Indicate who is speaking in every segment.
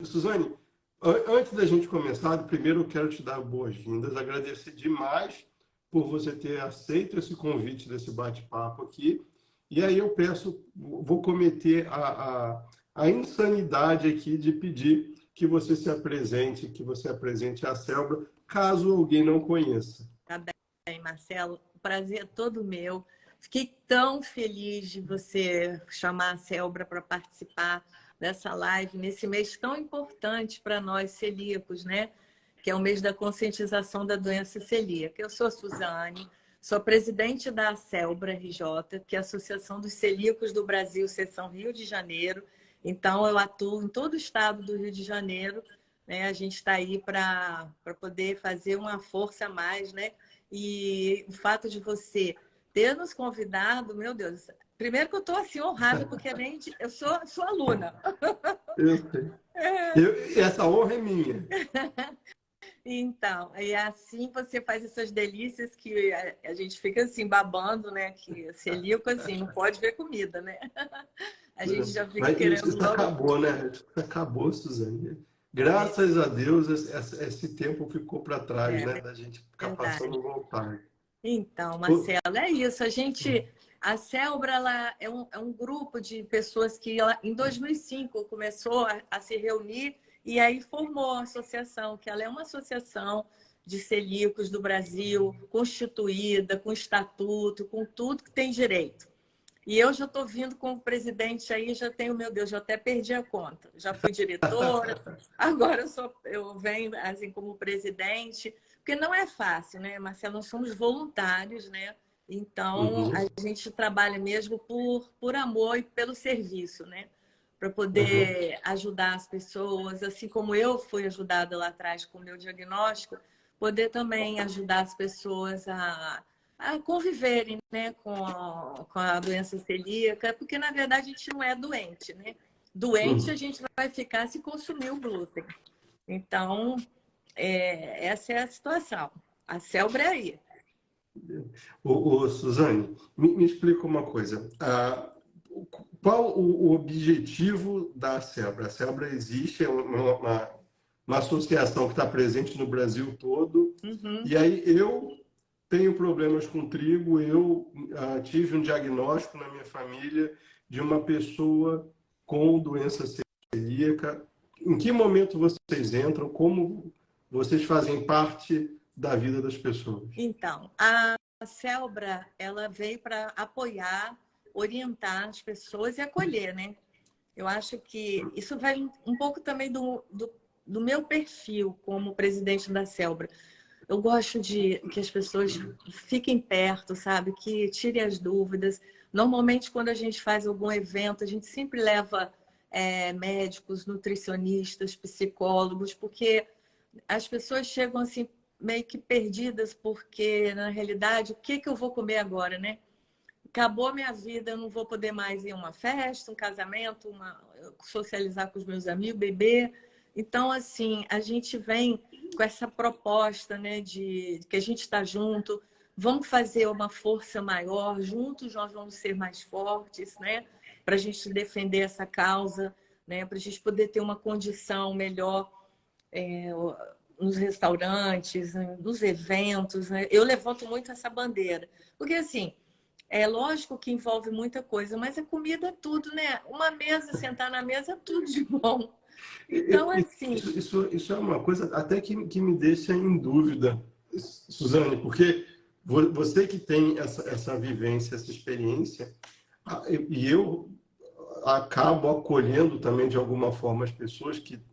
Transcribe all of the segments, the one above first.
Speaker 1: Suzane, antes da gente começar, primeiro eu quero te dar boas-vindas, agradecer demais por você ter aceito esse convite desse bate-papo aqui. E aí eu peço, vou cometer a insanidade aqui de pedir que você se apresente, que você apresente a Célbra, caso alguém não conheça.
Speaker 2: Tá bem, Marcelo. O prazer é todo meu. Fiquei tão feliz de você chamar a Célbra para participar dessa live nesse mês tão importante para nós celíacos, né? Que é o mês da conscientização da doença celíaca. Eu sou a Suzane, sou presidente da Célbra RJ, que é a Associação dos Celíacos do Brasil, seção Rio de Janeiro. Então, eu atuo em todo o estado do Rio de Janeiro, né? A gente está aí para poder fazer uma força a mais, né? E o fato de você ter nos convidado, meu Deus, primeiro que eu estou assim honrada, porque eu sou aluna.
Speaker 1: Eu sei. Essa honra é minha.
Speaker 2: Então, e assim você faz essas delícias que a gente fica assim babando, né? Que celíaco assim, não pode ver comida, né? A gente já fica
Speaker 1: Mas
Speaker 2: querendo
Speaker 1: isso
Speaker 2: logo.
Speaker 1: acabou, né? Isso acabou, Suzane. Graças a Deus, esse tempo ficou para trás,
Speaker 2: É
Speaker 1: né? Da gente ficar
Speaker 2: verdade.
Speaker 1: passando vontade.
Speaker 2: Então, Marcelo, é isso. A Célbra, ela é um grupo de pessoas que em 2005 começou a se reunir e aí formou a associação, que ela é uma associação de celíacos do Brasil, constituída, com estatuto, com tudo que tem direito. E eu já estou vindo como presidente aí, já tenho, meu Deus, já até perdi a conta. Já fui diretora, agora eu venho assim como presidente, porque não é fácil, né, Marcelo? Nós somos voluntários, né? Então,
Speaker 1: Uhum,
Speaker 2: a gente trabalha mesmo por amor e pelo serviço, né? Para
Speaker 1: uhum,
Speaker 2: poder ajudar as pessoas, assim como eu fui ajudada lá atrás com o meu diagnóstico, poder também ajudar as pessoas a conviverem, né, com a doença celíaca, porque na verdade a gente não é doente, né? Doente a
Speaker 1: uhum.
Speaker 2: gente vai ficar se consumir o glúten. Então, essa é a situação. A Célbra é aí.
Speaker 1: Suzane, me explica uma coisa. Qual o objetivo da Celbra? A Celbra existe, é uma associação que está presente no Brasil todo.
Speaker 2: Uhum.
Speaker 1: E aí eu tenho problemas com trigo, eu tive um diagnóstico na minha família de uma pessoa com doença celíaca. Em que momento vocês entram? Como vocês fazem parte da vida das pessoas?
Speaker 2: Então, a Célbra, ela veio para apoiar, orientar as pessoas e acolher, né? Eu acho que isso vai um pouco também do meu perfil como presidente da Célbra. Eu gosto de que as pessoas fiquem perto, sabe? Que tirem as dúvidas. Normalmente, quando a gente faz algum evento, a gente sempre leva médicos, nutricionistas, psicólogos, porque as pessoas chegam assim meio que perdidas, porque na realidade, o que eu vou comer agora, né? Acabou a minha vida, eu não vou poder mais ir a uma festa, um casamento, socializar com os meus amigos, beber. Então, assim, a gente vem com essa proposta, né, de que a gente está junto, vamos fazer uma força maior, juntos nós vamos ser mais fortes, né, para a gente defender essa causa, né, para a gente poder ter uma condição melhor nos restaurantes, nos eventos, né? Eu levanto muito essa bandeira, porque assim, é lógico que envolve muita coisa, mas a comida é tudo, né? Uma mesa, sentar na mesa, é tudo de bom. Então, assim,
Speaker 1: Isso é uma coisa até que me deixa em dúvida, Suzane, porque você que tem essa vivência, essa experiência, e eu acabo acolhendo também de alguma forma as pessoas que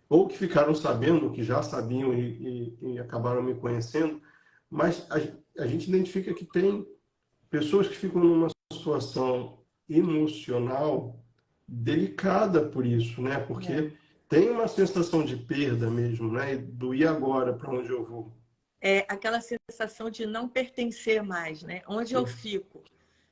Speaker 1: ou que ficaram sabendo, que já sabiam e acabaram me conhecendo, mas a gente identifica que tem pessoas que ficam numa situação emocional delicada por isso, né? Porque tem uma sensação de perda mesmo, né? Do e agora, para onde eu vou?
Speaker 2: é aquela sensação de não pertencer mais, né? Onde eu fico.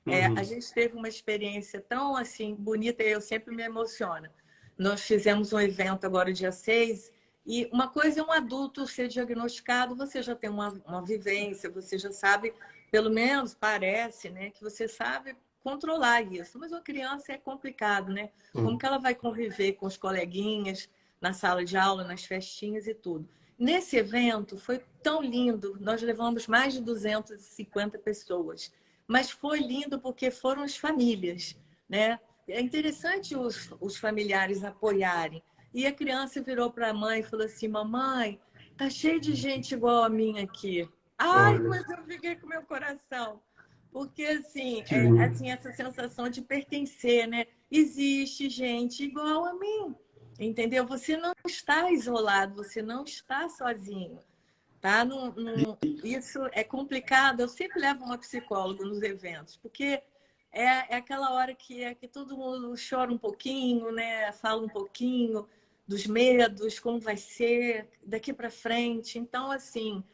Speaker 2: A
Speaker 1: Uhum.
Speaker 2: gente teve uma experiência tão assim bonita e eu sempre me emociono. Nós fizemos um evento agora dia 6 e uma coisa é um adulto ser diagnosticado, você já tem uma vivência, você já sabe, pelo menos parece, né, que você sabe controlar isso. Mas uma criança é complicado, né? Como
Speaker 1: Sim.
Speaker 2: que ela vai conviver com os coleguinhas na sala de aula, nas festinhas e tudo? Nesse evento foi tão lindo, nós levamos mais de 250 pessoas, mas foi lindo porque foram as famílias, né? É interessante os familiares apoiarem. E a criança virou para a mãe e falou assim: mamãe, tá cheio de gente igual a mim aqui. Ai,
Speaker 1: Olha,
Speaker 2: mas eu fiquei com meu coração. Porque, assim,
Speaker 1: que lindo.
Speaker 2: assim, essa sensação de pertencer, né? Existe gente igual a mim, entendeu? Você não está isolado, você não está sozinho, tá? Isso é complicado. Eu sempre levo uma psicóloga nos eventos, porque é aquela hora que todo mundo chora um pouquinho, né? Fala um pouquinho dos medos, como vai ser daqui para frente. Então, assim,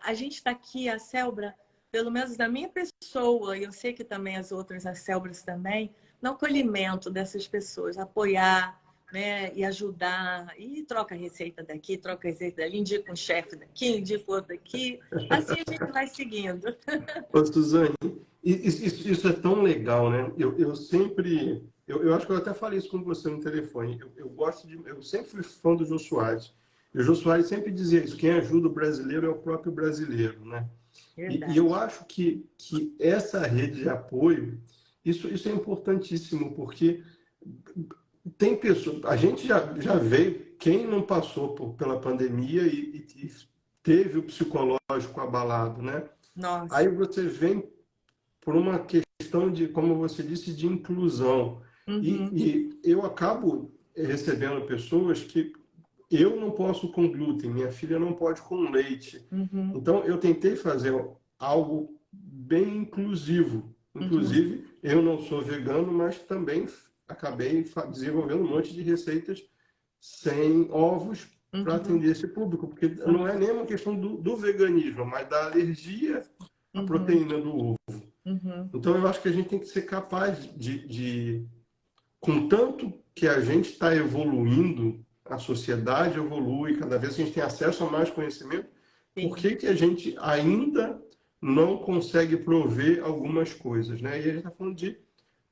Speaker 2: a gente está aqui, a Célbra, pelo menos da minha pessoa, e eu sei que também as outras, as Célbras também, no acolhimento dessas pessoas, apoiar, né, e ajudar, e troca receita daqui, troca receita dali, indica um chefe daqui, indica outro daqui, assim a gente vai seguindo.
Speaker 1: Ô, Suzane, isso é tão legal, né? Eu sempre, eu acho que eu até falei isso com você no telefone. Eu gosto de, eu sempre fui fã do Jô Soares. E o Jô Soares sempre dizia isso: quem ajuda o brasileiro é o próprio brasileiro, né? E eu
Speaker 2: Verdade.
Speaker 1: acho que essa rede de apoio, isso é importantíssimo, porque tem pessoas, a gente já veio, quem não passou pela pandemia e teve o psicológico abalado, né? Aí
Speaker 2: Nossa.
Speaker 1: você vem por uma questão de, como você disse, de inclusão.
Speaker 2: Uhum,
Speaker 1: E eu acabo recebendo pessoas que eu não posso com glúten, minha filha não pode com leite.
Speaker 2: uhum,
Speaker 1: Então, eu tentei fazer algo bem inclusivo.
Speaker 2: uhum,
Speaker 1: Inclusive, eu não sou vegano, mas também acabei desenvolvendo um monte de receitas sem ovos para
Speaker 2: uhum,
Speaker 1: atender esse público, porque não é
Speaker 2: uhum,
Speaker 1: nem uma questão do veganismo, mas da alergia à
Speaker 2: uhum,
Speaker 1: proteína do ovo.
Speaker 2: uhum.
Speaker 1: Então, eu acho que a gente tem que ser capaz com tanto que a gente está evoluindo, a sociedade evolui, cada vez que a gente tem acesso a mais conhecimento, por
Speaker 2: Sim.
Speaker 1: que a gente ainda não consegue prover algumas coisas, né? E a gente está falando de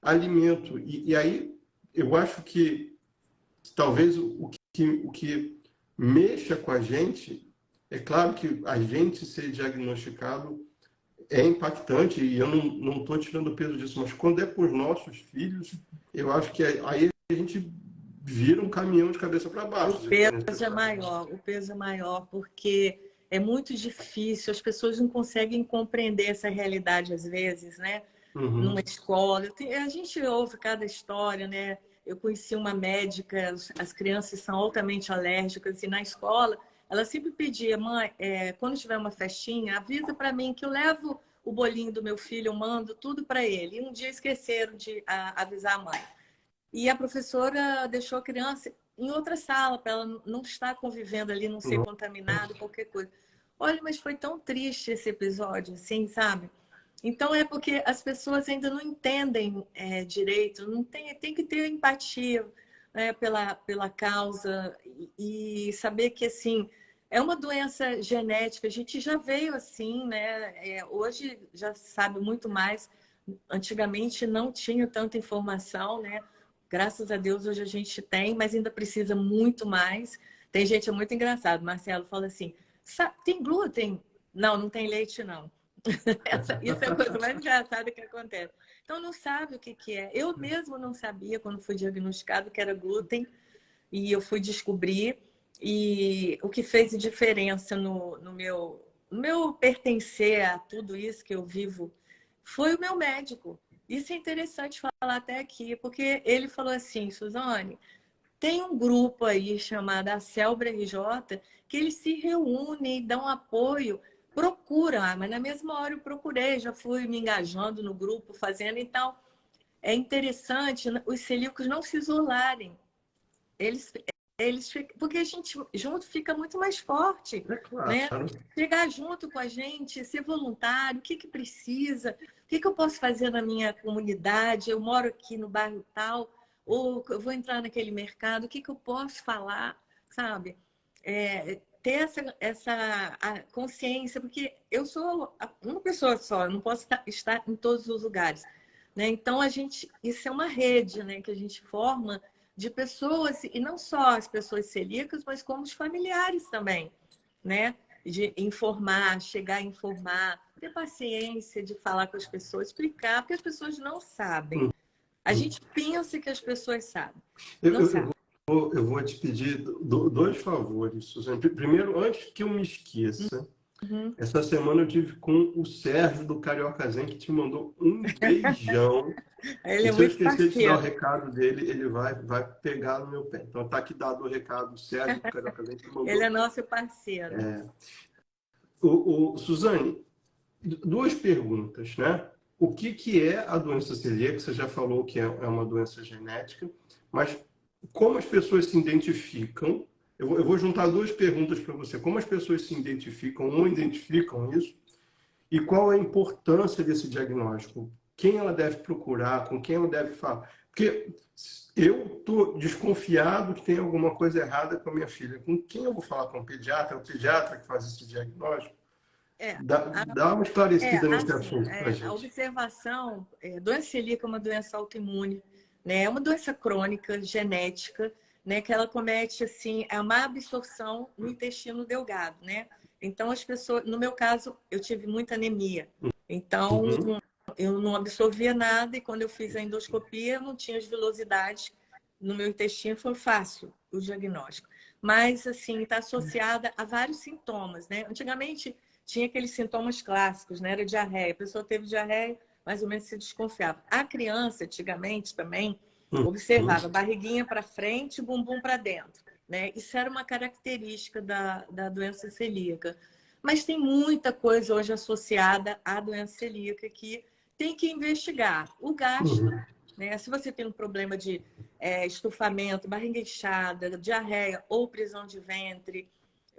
Speaker 1: alimento. E aí, eu acho que talvez o que mexa com a gente, é claro que a gente ser diagnosticado é impactante e eu não estou tirando o peso disso, mas quando é com os nossos filhos, eu acho que aí a gente vira um caminhão de cabeça para
Speaker 2: O
Speaker 1: baixo,
Speaker 2: peso
Speaker 1: dependendo do que
Speaker 2: é
Speaker 1: você
Speaker 2: maior, o peso é maior, porque é muito difícil, as pessoas não conseguem compreender essa realidade às vezes, né? Numa
Speaker 1: Uhum.
Speaker 2: escola. A gente ouve cada história, né? Eu conheci uma médica, as crianças são altamente alérgicas, e na escola ela sempre pedia: mãe, quando tiver uma festinha, avisa para mim que eu levo o bolinho do meu filho, eu mando tudo para ele. E um dia esqueceram de avisar a mãe. E a professora deixou a criança em outra sala, para ela não estar convivendo ali, não ser contaminada, qualquer coisa. Olha, mas foi tão triste esse episódio, assim, sabe? Então é porque as pessoas ainda não entendem direito, não tem que ter empatia, né, pela causa e saber que assim é uma doença genética. A gente já veio assim, né? Hoje já sabe muito mais. Antigamente não tinha tanta informação, né? Graças a Deus hoje a gente tem, mas ainda precisa muito mais. Tem gente muito engraçado. Marcelo fala assim: tem glúten? Não, não tem leite, não. Isso é a coisa mais engraçada que acontece. Então, não sabe o que, que é. Eu mesmo não sabia quando fui diagnosticado que era glúten e eu fui descobrir. E o que fez diferença no meu pertencer a tudo isso que eu vivo foi o meu médico. Isso é interessante falar até aqui, porque ele falou assim: Suzane, tem um grupo aí chamado a Celbra RJ que eles se reúnem, dão apoio, procura, mas na mesma hora eu procurei, já fui me engajando no grupo, fazendo. Então, é interessante os celíacos não se isolarem. Eles, porque a gente junto fica muito mais forte,
Speaker 1: É
Speaker 2: né?
Speaker 1: claro.
Speaker 2: Chegar junto com a gente, ser voluntário, o que que precisa, o que que eu posso fazer na minha comunidade, eu moro aqui no bairro tal, ou eu vou entrar naquele mercado, o que que eu posso falar, sabe? Ter essa a consciência, porque eu sou uma pessoa só, eu não posso estar em todos os lugares. né? Então, isso é uma rede, né, que a gente forma de pessoas, e não só as pessoas celíacas, mas como os familiares também, né? De informar, chegar a informar, ter paciência de falar com as pessoas, explicar, porque as pessoas não sabem. A gente pensa que as pessoas sabem,
Speaker 1: Eu,
Speaker 2: não
Speaker 1: eu, eu
Speaker 2: sabem.
Speaker 1: eu vou te pedir dois favores, Suzane. Primeiro, antes que eu me esqueça,
Speaker 2: Uhum.
Speaker 1: essa semana eu tive com o Sérgio do Carioca Zen, que te mandou um beijão.
Speaker 2: Ele
Speaker 1: E
Speaker 2: é
Speaker 1: se eu
Speaker 2: muito
Speaker 1: esquecer de te dar o
Speaker 2: parceiro.
Speaker 1: recado dele, ele vai pegar no meu pé. Então tá aqui dado o recado, o Sérgio do Carioca Zen te
Speaker 2: Ele é
Speaker 1: mandou.
Speaker 2: nosso parceiro.
Speaker 1: Suzane, duas perguntas, né? O que é a doença celíaca? Você já falou que é uma doença genética, mas como as pessoas se identificam? Eu vou juntar duas perguntas para você. Como as pessoas se identificam ou identificam isso? E qual a importância desse diagnóstico? Quem ela deve procurar? Com quem ela deve falar? Porque eu estou desconfiado que tem alguma coisa errada com a minha filha. Com quem eu vou falar? Com o pediatra? É o pediatra que faz esse diagnóstico?
Speaker 2: É,
Speaker 1: Dá uma esclarecida nesse
Speaker 2: assim,
Speaker 1: assunto para a
Speaker 2: a
Speaker 1: gente.
Speaker 2: observação, doença celíaca é uma doença autoimune, né? É uma doença crônica, genética, né? Que ela comete, assim, a má absorção no intestino delgado, né? Então, as pessoas, no meu caso, eu tive muita anemia. Então,
Speaker 1: Uhum,
Speaker 2: eu não absorvia nada e quando eu fiz a endoscopia, eu não tinha as vilosidades no meu intestino, foi fácil o diagnóstico. Mas, assim, está associada a vários sintomas, né? Antigamente, tinha aqueles sintomas clássicos, né? Era diarreia. A pessoa teve diarreia, mais ou menos se desconfiava. A criança, antigamente também,
Speaker 1: uhum,
Speaker 2: observava barriguinha para frente, bumbum para dentro, né? Isso era uma característica da doença celíaca. Mas tem muita coisa hoje associada à doença celíaca que tem que investigar. O gastro,
Speaker 1: uhum,
Speaker 2: né? Se você tem um problema de estufamento, barriga inchada, diarreia ou prisão de ventre,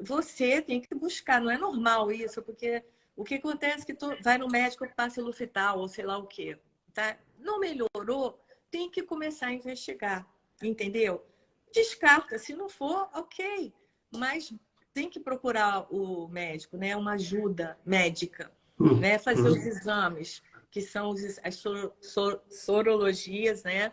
Speaker 2: você tem que buscar. Não é normal isso, porque o que acontece é que tu vai no médico, passa Lufital ou sei lá o quê, tá? Não melhorou, tem que começar a investigar, entendeu? Descarta, se não for, ok, mas tem que procurar o médico, né? Uma ajuda médica,
Speaker 1: uhum,
Speaker 2: né? Fazer os
Speaker 1: uhum,
Speaker 2: exames, que são as sorologias, né?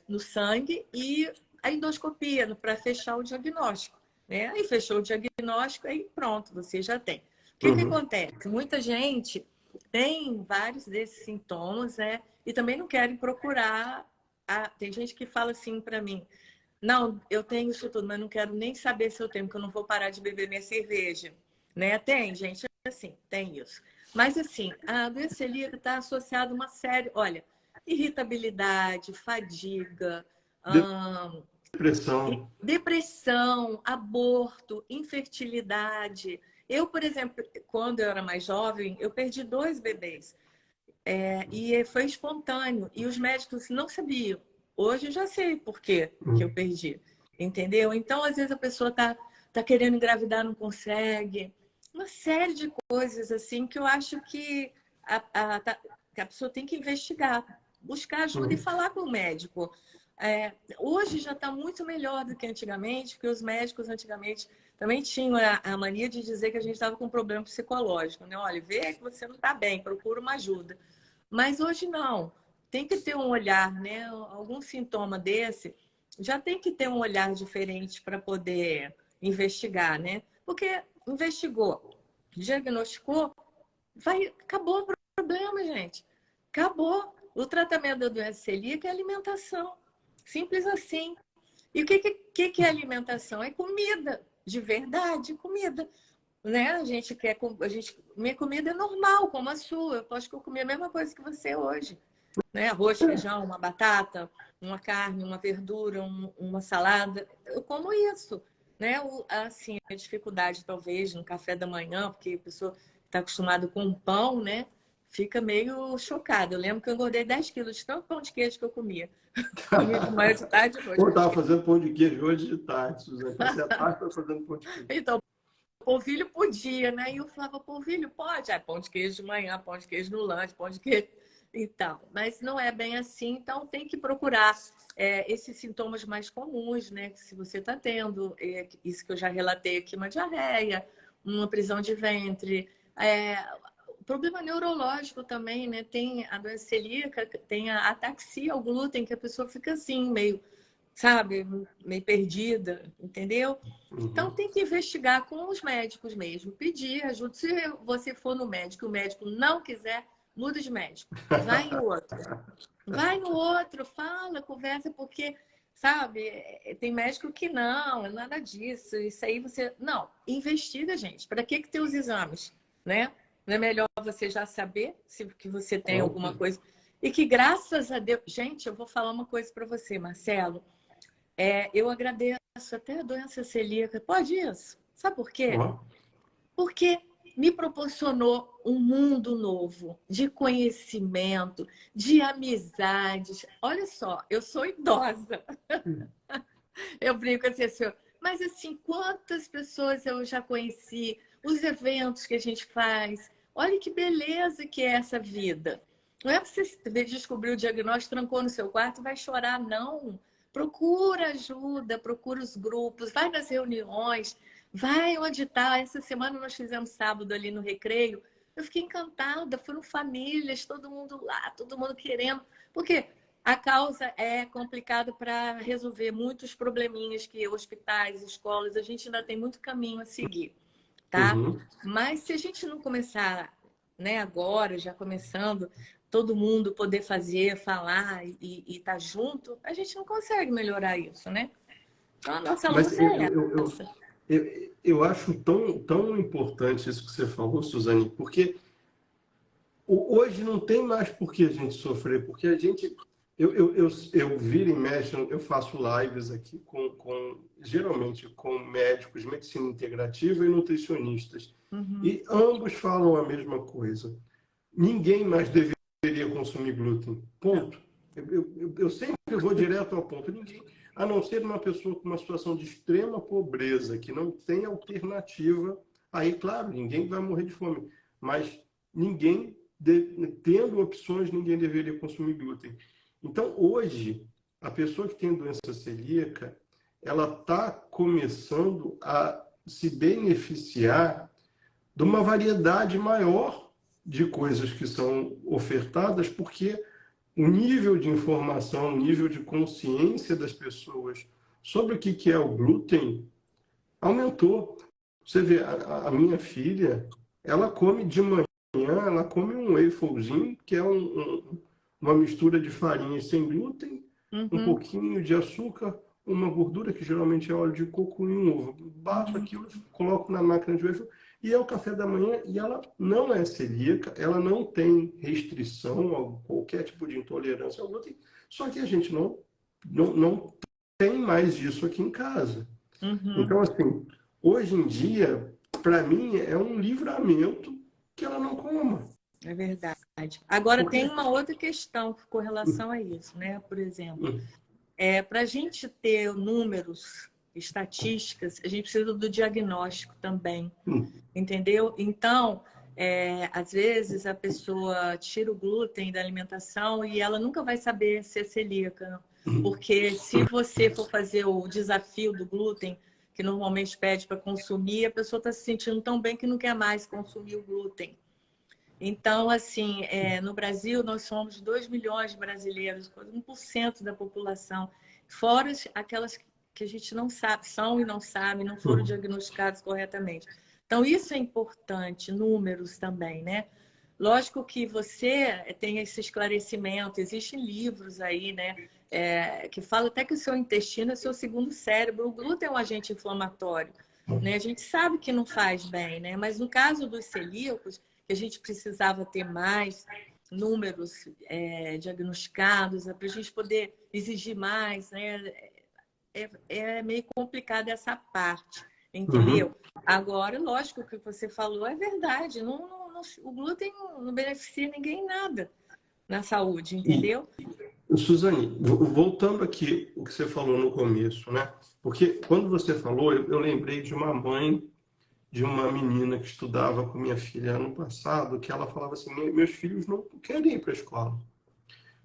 Speaker 2: No sangue e a endoscopia para fechar o diagnóstico, né? Aí fechou o diagnóstico, aí pronto, você já tem. O que
Speaker 1: uhum.
Speaker 2: acontece? Muita gente tem vários desses sintomas, né? E também não querem procurar. Tem gente que fala assim para mim: não, eu tenho isso tudo, mas não quero nem saber se eu tenho, porque eu não vou parar de beber minha cerveja. Né? Tem, gente, assim, tem isso. Mas, assim, a doença celíaca está associada a uma série, olha, irritabilidade, fadiga,
Speaker 1: Depressão.
Speaker 2: depressão, aborto, infertilidade. Eu, por exemplo, quando eu era mais jovem, eu perdi 2 bebês. E foi espontâneo. E os médicos não sabiam. Hoje eu já sei por quê que eu
Speaker 1: Uhum,
Speaker 2: perdi. Entendeu? Então, às vezes, a pessoa tá querendo engravidar, não consegue. Uma série de coisas assim que eu acho que que a pessoa tem que investigar, buscar ajuda e
Speaker 1: uhum.
Speaker 2: falar com o médico. Hoje já está muito melhor do que antigamente, porque os médicos antigamente também tinham a mania de dizer que a gente estava com um problema psicológico, né? Olha, vê que você não está bem, procura uma ajuda. Mas hoje não. Tem que ter um olhar, né? Algum sintoma desse, já tem que ter um olhar diferente para poder investigar, né? Porque investigou, diagnosticou, acabou o problema, gente. Acabou. O tratamento da doença celíaca é alimentação. Simples assim. E o que é alimentação? É comida, de verdade, comida. Né? Minha comida é normal, como a sua. Eu posso comer a mesma coisa que você hoje, né? Arroz, feijão, uma batata, uma carne, uma verdura, uma salada. Eu como isso, né? Assim, a dificuldade talvez no café da manhã, porque a pessoa está acostumada com pão, né? Fica meio chocada. Eu lembro que eu engordei 10 quilos de tanto pão de queijo que eu comia. Comia de manhã, de tarde e de noite
Speaker 1: Pô, eu
Speaker 2: pão de
Speaker 1: estava
Speaker 2: queijo.
Speaker 1: fazendo pão de queijo hoje de tarde, Suzane. Passei a tarde para fazendo pão de queijo.
Speaker 2: Então, polvilho podia, né? E eu falava, polvilho pode? Pão de queijo de manhã, pão de queijo no lanche, pão de queijo e tal. Mas não é bem assim, então tem que procurar esses sintomas mais comuns, né? Que se você está tendo, isso que eu já relatei aqui, uma diarreia, uma prisão de ventre, problema neurológico também, né? Tem a doença celíaca, tem a ataxia ao glúten, que a pessoa fica assim, meio, sabe, meio perdida, entendeu? Então
Speaker 1: Uhum.
Speaker 2: tem que investigar com os médicos mesmo, pedir ajuda. Se você for no médico e o médico não quiser, muda de médico. Vai em outro. Vai no outro, fala, conversa, porque, sabe, tem médico que não, é nada disso. Isso aí você. Não, investiga, gente. Para que tem os exames? Né? Não é melhor você já saber se que você tem alguma coisa. E que, graças a Deus. Gente, eu vou falar uma coisa para você, Marcelo. Eu agradeço até a doença celíaca. Pode isso? Sabe por quê?
Speaker 1: Ó.
Speaker 2: Porque me proporcionou um mundo novo de conhecimento, de amizades. Olha só, eu sou idosa. Eu brinco assim, mas assim, quantas pessoas eu já conheci, os eventos que a gente faz. Olha que beleza que é essa vida. Não é para você descobrir o diagnóstico, trancou no seu quarto e vai chorar, não. Procura ajuda, procura os grupos, vai nas reuniões, vai onde está. Essa semana nós fizemos sábado ali no Recreio. Eu fiquei encantada, foram famílias, todo mundo lá, todo mundo querendo. Porque a causa é complicada para resolver muitos probleminhas que hospitais, escolas, a gente ainda tem muito caminho a seguir, tá?
Speaker 1: Uhum.
Speaker 2: Mas se a gente não começar, né, agora, já começando, todo mundo poder fazer, falar e estar junto, a gente não consegue melhorar isso, né? Então a nossa
Speaker 1: Mas
Speaker 2: luta é essa.
Speaker 1: eu acho tão importante isso que você falou, Suzane, porque hoje não tem mais por que a gente sofrer, porque a gente. Eu viro e mexo, eu faço lives aqui geralmente com médicos, medicina integrativa e nutricionistas.
Speaker 2: Uhum.
Speaker 1: E ambos falam a mesma coisa. Ninguém mais deveria consumir glúten.
Speaker 2: Não.
Speaker 1: Ponto. Eu sempre vou direto ao ponto. Ninguém, a não ser uma pessoa com uma situação de extrema pobreza, que não tem alternativa, aí, claro, ninguém vai morrer de fome. Mas ninguém, tendo opções, ninguém deveria consumir glúten. Então, hoje, a pessoa que tem doença celíaca, ela está começando a se beneficiar de uma variedade maior de coisas que são ofertadas, porque o nível de informação, o nível de consciência das pessoas sobre o que é o glúten aumentou. Você vê, a minha filha, ela come de manhã, ela come um wafelzinho, que é uma mistura de farinhas sem glúten, um
Speaker 2: Uhum.
Speaker 1: pouquinho de açúcar, uma gordura, que geralmente é óleo de coco, e um ovo. Bato
Speaker 2: Uhum.
Speaker 1: aquilo, coloco na máquina de waffle, e é o café da manhã, e ela não é celíaca, ela não tem restrição a qualquer tipo de intolerância ao glúten, só que a gente não tem mais isso aqui em casa.
Speaker 2: Uhum.
Speaker 1: Então, assim, hoje em dia, para mim, é um livramento que ela não coma.
Speaker 2: É verdade. Agora tem
Speaker 1: Porque.
Speaker 2: uma outra questão com relação a isso, né? Por exemplo,
Speaker 1: Hum,
Speaker 2: para a gente ter números, estatísticas, a gente precisa do diagnóstico também,
Speaker 1: hum,
Speaker 2: entendeu? Então, às vezes a pessoa tira o glúten da alimentação e ela nunca vai saber se é celíaca,
Speaker 1: hum,
Speaker 2: porque se você for fazer o desafio do glúten, que normalmente pede para consumir, a pessoa está se sentindo tão bem que não quer mais consumir o glúten. Então, assim, no Brasil, nós somos 2 milhões de brasileiros, 1% da população, fora aquelas que a gente não sabe, são e não sabem, não foram
Speaker 1: hum.
Speaker 2: diagnosticados corretamente. Então, isso é importante, números também, né? Lógico que você tem esse esclarecimento, existem livros aí, né? Que falam até que o seu intestino é seu segundo cérebro. O glúten é um agente inflamatório, né? A gente sabe que não faz bem, né? Mas no caso dos celíacos, que a gente precisava ter mais números diagnosticados, para a gente poder exigir mais, né? É meio complicado essa parte,
Speaker 1: Uhum.
Speaker 2: entendeu? Agora, lógico, o que você falou é verdade. O glúten não beneficia ninguém em nada na saúde,
Speaker 1: E,
Speaker 2: entendeu?
Speaker 1: Suzane, voltando aqui o que você falou no começo, né? Porque quando você falou, eu lembrei de uma mãe de uma menina que estudava com minha filha ano passado, que ela falava assim: meus filhos não querem ir para a escola,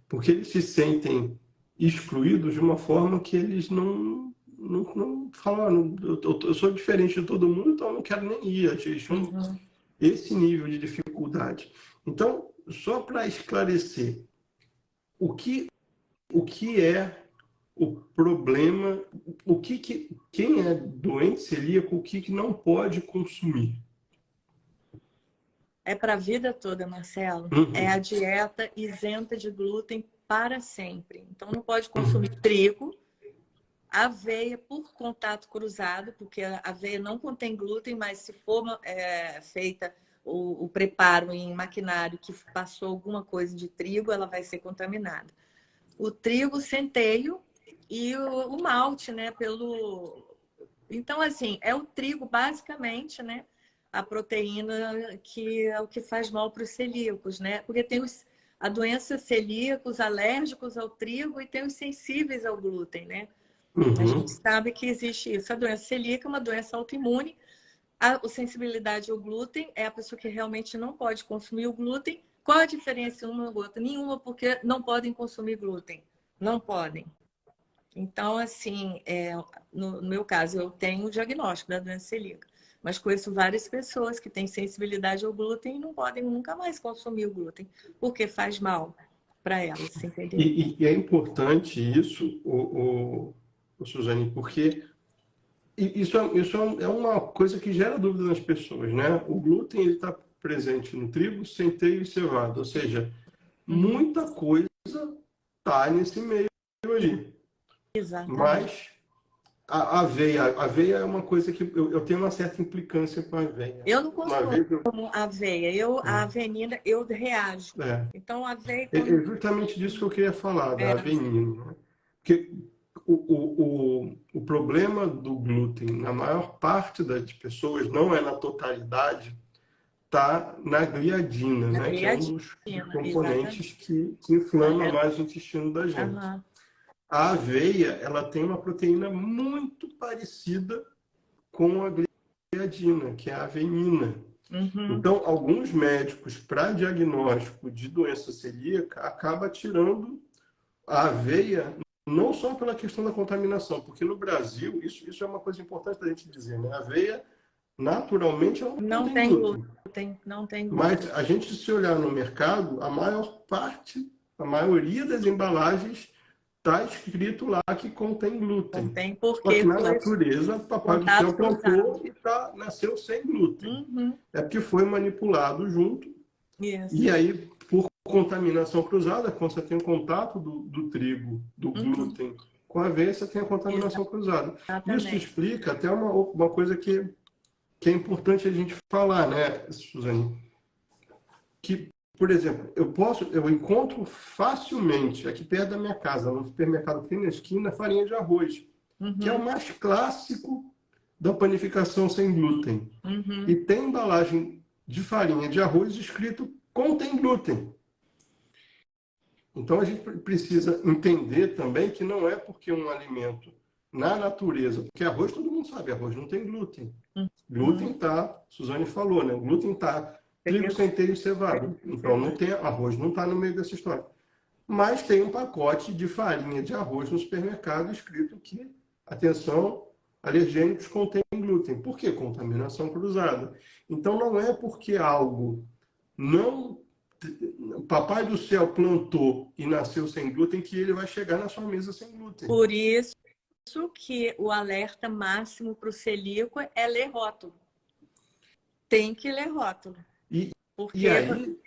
Speaker 1: porque eles se sentem excluídos de uma forma que eles não falam, eu sou diferente de todo mundo, então eu não quero nem ir. Eles tinham
Speaker 2: Uhum.
Speaker 1: esse nível de dificuldade. Então, só para esclarecer, o que, o que é o problema, quem é doente celíaco, o que não pode consumir?
Speaker 2: É para a vida toda, Marcelo. É a
Speaker 1: Uhum,
Speaker 2: dieta isenta de glúten para sempre. Então, não pode consumir
Speaker 1: uhum,
Speaker 2: trigo, aveia por contato cruzado, porque a aveia não contém glúten, mas se for feita o preparo em maquinário que passou alguma coisa de trigo, ela vai ser contaminada. O trigo, centeio e o malte, né? Então, assim, é o trigo, basicamente, né? A proteína que é o que faz mal para os celíacos, né? Porque tem a doença celíaca, os alérgicos ao trigo e tem os sensíveis ao glúten, né? A gente
Speaker 1: uhum.
Speaker 2: sabe que existe isso. A doença celíaca é uma doença autoimune. A sensibilidade ao glúten é a pessoa que realmente não pode consumir o glúten. Qual a diferença uma ou outra? Nenhuma, porque não podem consumir glúten. Não podem. Então, assim, no meu caso, eu tenho o diagnóstico da doença celíaca, mas conheço várias pessoas que têm sensibilidade ao glúten e não podem nunca mais consumir o glúten, porque faz mal para elas, entendeu?
Speaker 1: E é importante isso, o Suzane, porque isso é uma coisa que gera dúvida nas pessoas, né? O glúten está presente no trigo, centeio e cevada, ou seja,
Speaker 2: Uhum.
Speaker 1: muita coisa está nesse meio aí.
Speaker 2: Exatamente.
Speaker 1: Mas a aveia é uma coisa que eu tenho uma certa implicância com a aveia.
Speaker 2: Eu não
Speaker 1: Uma
Speaker 2: consumo
Speaker 1: vez
Speaker 2: aveia, a avenina, eu reajo.
Speaker 1: é,
Speaker 2: Então, a aveia,
Speaker 1: é
Speaker 2: quando.
Speaker 1: justamente disso que eu queria falar, da
Speaker 2: É,
Speaker 1: avenina, né? Porque o problema do glúten, na maior parte das pessoas, não é na totalidade, está na gliadina,
Speaker 2: na
Speaker 1: né? Que é um dos
Speaker 2: creatina,
Speaker 1: componentes
Speaker 2: exatamente.
Speaker 1: que inflama mais o intestino da gente.
Speaker 2: Aham.
Speaker 1: A aveia, ela tem uma proteína muito parecida com a gliadina, que é a avenina.
Speaker 2: Uhum.
Speaker 1: Então, alguns médicos, para diagnóstico de doença celíaca, acaba tirando a aveia, não só pela questão da contaminação, porque no Brasil, isso é uma coisa importante da gente dizer, né? A aveia, naturalmente, ela não
Speaker 2: Não
Speaker 1: tem
Speaker 2: tem
Speaker 1: glúten.
Speaker 2: glúten, não tem
Speaker 1: Mas
Speaker 2: glúten.
Speaker 1: a gente, se olhar no mercado, a maioria das embalagens está escrito lá que contém
Speaker 2: Não
Speaker 1: glúten.
Speaker 2: tem
Speaker 1: Só que
Speaker 2: porque
Speaker 1: na
Speaker 2: foi
Speaker 1: natureza, Papai do Céu
Speaker 2: contato cruzado.
Speaker 1: plantou e nasceu sem glúten.
Speaker 2: Uhum.
Speaker 1: É porque foi manipulado junto. E
Speaker 2: Isso.
Speaker 1: aí, por contaminação cruzada, quando você tem contato do trigo, do
Speaker 2: Uhum.
Speaker 1: glúten com a aveia, você tem a contaminação cruzada. Isso
Speaker 2: Exatamente.
Speaker 1: explica até uma coisa que é importante a gente falar, né, Suzane? Que, por exemplo, eu encontro facilmente aqui perto da minha casa, no supermercado que tem na esquina, farinha de arroz, que é o
Speaker 2: Uhum.
Speaker 1: mais clássico da panificação sem glúten. E
Speaker 2: Uhum.
Speaker 1: tem embalagem de farinha de arroz escrito contém glúten. Então a gente precisa entender também que não é porque um alimento na natureza, porque arroz todo mundo sabe, arroz não tem glúten.
Speaker 2: Uhum.
Speaker 1: Glúten tá, Suzane falou, né? Glúten tá trigo, centeio e cevada. Então não tem arroz, não está no meio dessa história. Mas tem um pacote de farinha de arroz no supermercado escrito que, atenção, alergênicos contém glúten. Por que contaminação cruzada? Então não é porque algo não Papai do Céu plantou e nasceu sem glúten que ele vai chegar na sua mesa sem glúten.
Speaker 2: Por isso que o alerta máximo para o celíaco é ler rótulo. Tem que ler rótulo.
Speaker 1: E, e
Speaker 2: Porque
Speaker 1: aí,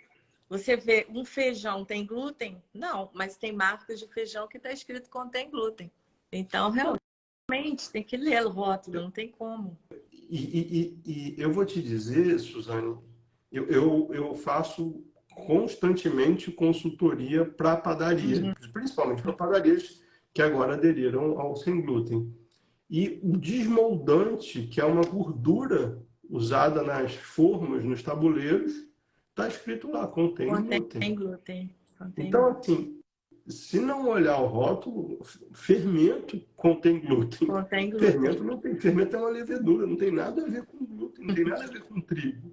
Speaker 2: você vê um feijão tem glúten? Não, mas tem marcas de feijão que está escrito que contém glúten. Então, realmente, tem que ler o rótulo, não tem como.
Speaker 1: e eu vou te dizer, Suzane, eu faço constantemente consultoria para padaria,
Speaker 2: Uhum.
Speaker 1: principalmente para padarias que agora aderiram ao sem glúten. E o desmoldante, que é uma gordura usada nas formas, nos tabuleiros, está escrito lá, contém glúten.
Speaker 2: Contém glúten. Contém
Speaker 1: Então,
Speaker 2: glúten.
Speaker 1: assim, se não olhar o rótulo, fermento contém glúten.
Speaker 2: Contém glúten.
Speaker 1: Fermento não tem, fermento é uma levedura, não tem nada a ver com glúten, não tem nada a ver com trigo.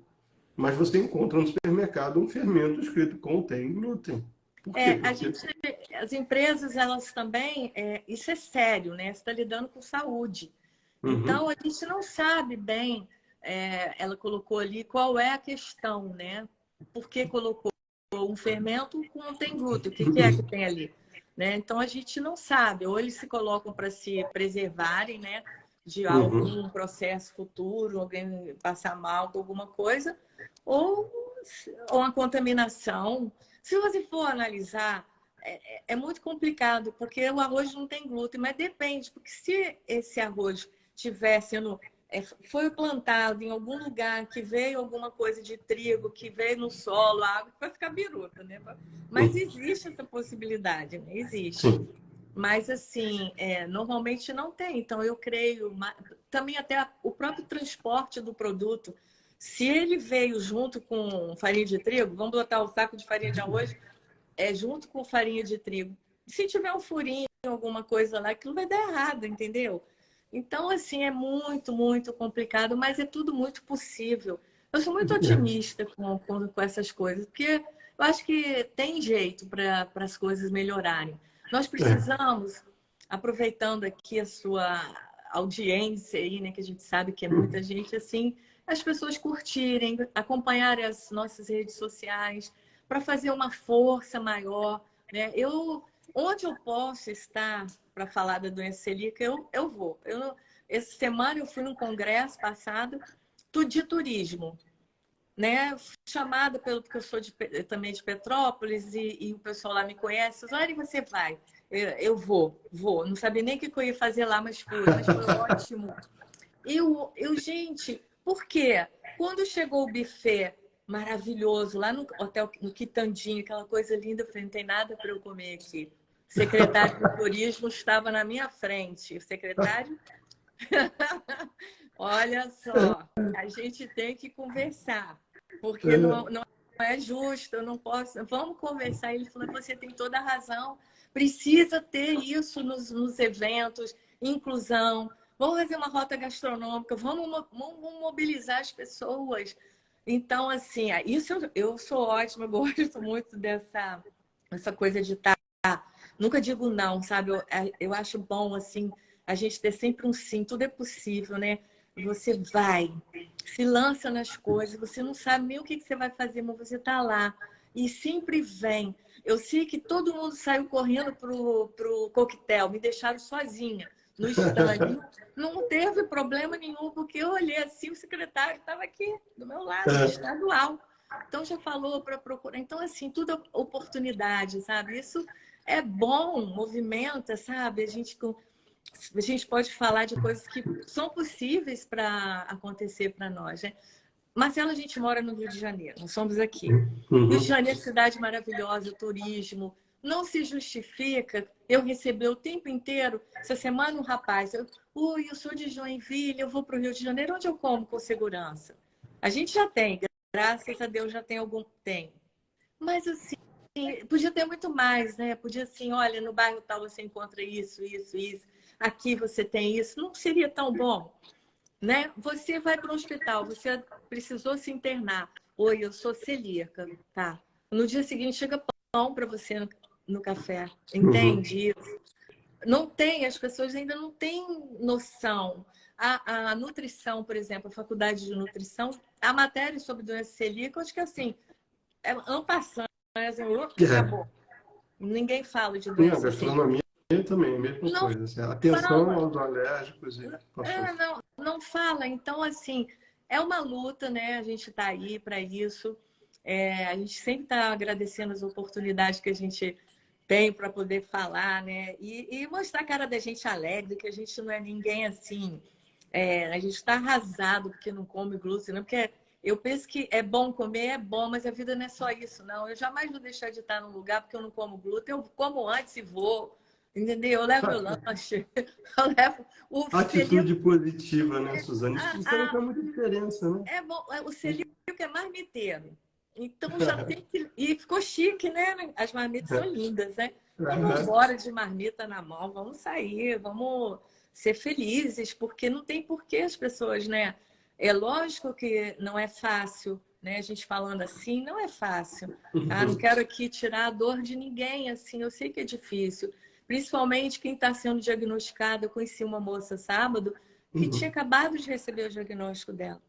Speaker 1: Mas você encontra no supermercado um fermento escrito contém glúten. Por quê?
Speaker 2: A
Speaker 1: Porque
Speaker 2: gente, as empresas, elas também, isso é sério, né? Você está lidando com saúde. Então,
Speaker 1: uhum,
Speaker 2: a gente não sabe bem ela colocou ali qual é a questão, né? Por que colocou um fermento que não tem glúten? O que é que tem ali? Né? Então, a gente não sabe. Ou eles se colocam para se preservarem, né? De algum processo futuro, alguém passar mal com alguma coisa, ou uma contaminação. Se você for analisar, é muito complicado, porque o arroz não tem glúten, mas depende, porque se esse arroz tiver sendo foi plantado em algum lugar que veio alguma coisa de trigo, que veio no solo, a água, vai ficar biruta, né? Mas existe essa possibilidade, né? Existe.
Speaker 1: Sim.
Speaker 2: Mas, assim, normalmente não tem. Então, eu creio... Também até o próprio transporte do produto, se ele veio junto com farinha de trigo, vamos botar o saco de farinha de arroz, junto com farinha de trigo. Se tiver um furinho, alguma coisa lá, aquilo vai dar errado, entendeu? Então, assim, é muito, muito complicado, mas é tudo muito possível. Eu sou muito otimista com essas coisas, porque eu acho que tem jeito para as coisas melhorarem. Nós precisamos, aproveitando aqui a sua audiência aí, né, que a gente sabe que é muita gente, assim, as pessoas curtirem, acompanharem as nossas redes sociais, para fazer uma força maior, né? Onde eu posso estar para falar da doença celíaca, eu vou. Essa semana eu fui num congresso passado de turismo, né? Chamada porque eu sou também de Petrópolis e o pessoal lá me conhece. Olha, você vai. Eu vou. Não sabia nem o que eu ia fazer lá, mas foi ótimo. Gente, por quê? Quando chegou o buffet maravilhoso lá no hotel, no Quitandinho, aquela coisa linda, eu falei, não tem nada para eu comer aqui. O secretário de turismo estava na minha frente. O secretário, olha só, a gente tem que conversar, porque não é justo, eu não posso. Vamos conversar. Ele falou, você tem toda a razão, precisa ter isso nos eventos, inclusão. Vamos fazer uma rota gastronômica, vamos mobilizar as pessoas. Então, assim, isso eu sou ótima, eu gosto muito dessa coisa de estar. Nunca digo não, sabe? Eu acho bom, assim, a gente ter sempre um sim, tudo é possível, né? Você vai, se lança nas coisas, você não sabe nem o que você vai fazer, mas você está lá e sempre vem. Eu sei que todo mundo saiu correndo pro coquetel, me deixaram sozinha no stand. Não teve problema nenhum, porque eu olhei assim, o secretário estava aqui do meu lado, estadual. Então já falou para procurar. Então, assim, tudo é oportunidade, sabe? Isso é bom, movimenta, sabe? A gente pode falar de coisas que são possíveis para acontecer para nós, né? Marcelo, a gente mora no Rio de Janeiro, nós somos aqui. Rio de Janeiro, cidade maravilhosa, turismo, não se justifica eu receber o tempo inteiro. Essa semana um rapaz, eu sou de Joinville, eu vou para o Rio de Janeiro, onde eu como com segurança? A gente já tem, graças a Deus já tem algum tempo. Mas assim, podia ter muito mais, né? Podia assim, olha, no bairro tal você encontra isso, isso, isso. Aqui você tem isso. Não seria tão bom, né? Você vai para o hospital, você precisou se internar. Oi, eu sou celíaca, tá? No dia seguinte chega pão para você no café. Entende isso? Não tem, as pessoas ainda não têm noção. A nutrição, por exemplo, a faculdade de nutrição, a matéria sobre doença celíaca, eu acho que assim, ano passando, acabou. Ninguém fala de
Speaker 1: E a
Speaker 2: doença celíaca.
Speaker 1: gastronomia também, a mesma
Speaker 2: Não
Speaker 1: coisa. Assim, atenção
Speaker 2: fala.
Speaker 1: aos alérgicos e passou.
Speaker 2: Não fala. Então, assim, é uma luta, né? A gente está aí para isso. A gente sempre está agradecendo as oportunidades que a gente tem para poder falar, né? E mostrar a cara da gente alegre, que a gente não é ninguém assim. A gente está arrasado porque não come glúten, não, porque eu penso que é bom comer, é bom, mas a vida não é só isso, não. Eu jamais vou deixar de estar num lugar porque eu não como glúten. Eu como antes e vou, entendeu? Eu levo meu lanche, eu levo o
Speaker 1: Atitude
Speaker 2: celíaco.
Speaker 1: positiva, né, Suzane? Isso também faz muita diferença, né?
Speaker 2: É bom, o celíaco é marmiteiro. Então já tem que. E ficou chique, né? As marmitas são lindas, né? Então vamos embora de marmita na mão, vamos sair, vamos ser felizes, porque não tem porquê as pessoas, né? É lógico que não é fácil, né? A gente falando assim, não é fácil. Tá? Não quero aqui tirar a dor de ninguém, assim, eu sei que é difícil. Principalmente quem está sendo diagnosticado. Eu conheci uma moça sábado que tinha acabado de receber o diagnóstico dela.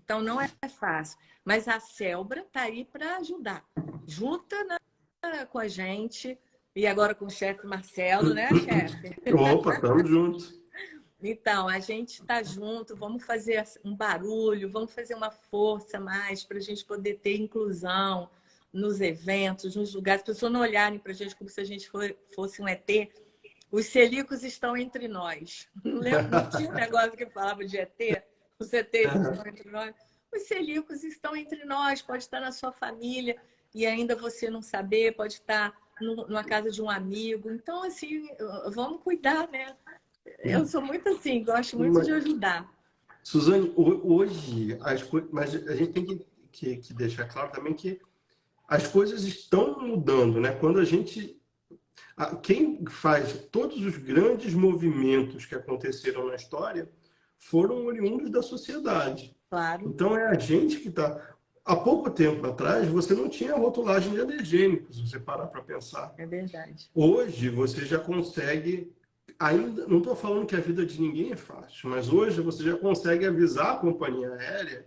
Speaker 2: Então, não é fácil. Mas a Celbra está aí para ajudar. Junta com a gente, e agora com o chefe Marcelo, né, chefe?
Speaker 1: Opa, estamos juntos.
Speaker 2: Então, a gente está junto, vamos fazer um barulho, vamos fazer uma força mais para a gente poder ter inclusão nos eventos, nos lugares, as pessoas não olharem para a gente como se a gente fosse um ET. Os celíacos estão entre nós. Não tinha um negócio que falava de ET? Os ETs estão entre nós. Os celíacos estão entre nós, pode estar na sua família e ainda você não saber, pode estar numa casa de um amigo. Então, assim, vamos cuidar, né? Eu sou muito assim, gosto muito de ajudar.
Speaker 1: Suzane, hoje, mas a gente tem que deixar claro também que as coisas estão mudando, né? Quando a gente... Quem faz todos os grandes movimentos que aconteceram na história foram oriundos da sociedade.
Speaker 2: Claro.
Speaker 1: Então, é a gente que está... Há pouco tempo atrás, você não tinha rotulagem de alergênicos, se você parar para pensar.
Speaker 2: É verdade.
Speaker 1: Hoje, você já consegue... Ainda não estou falando que a vida de ninguém é fácil, mas hoje você já consegue avisar a companhia aérea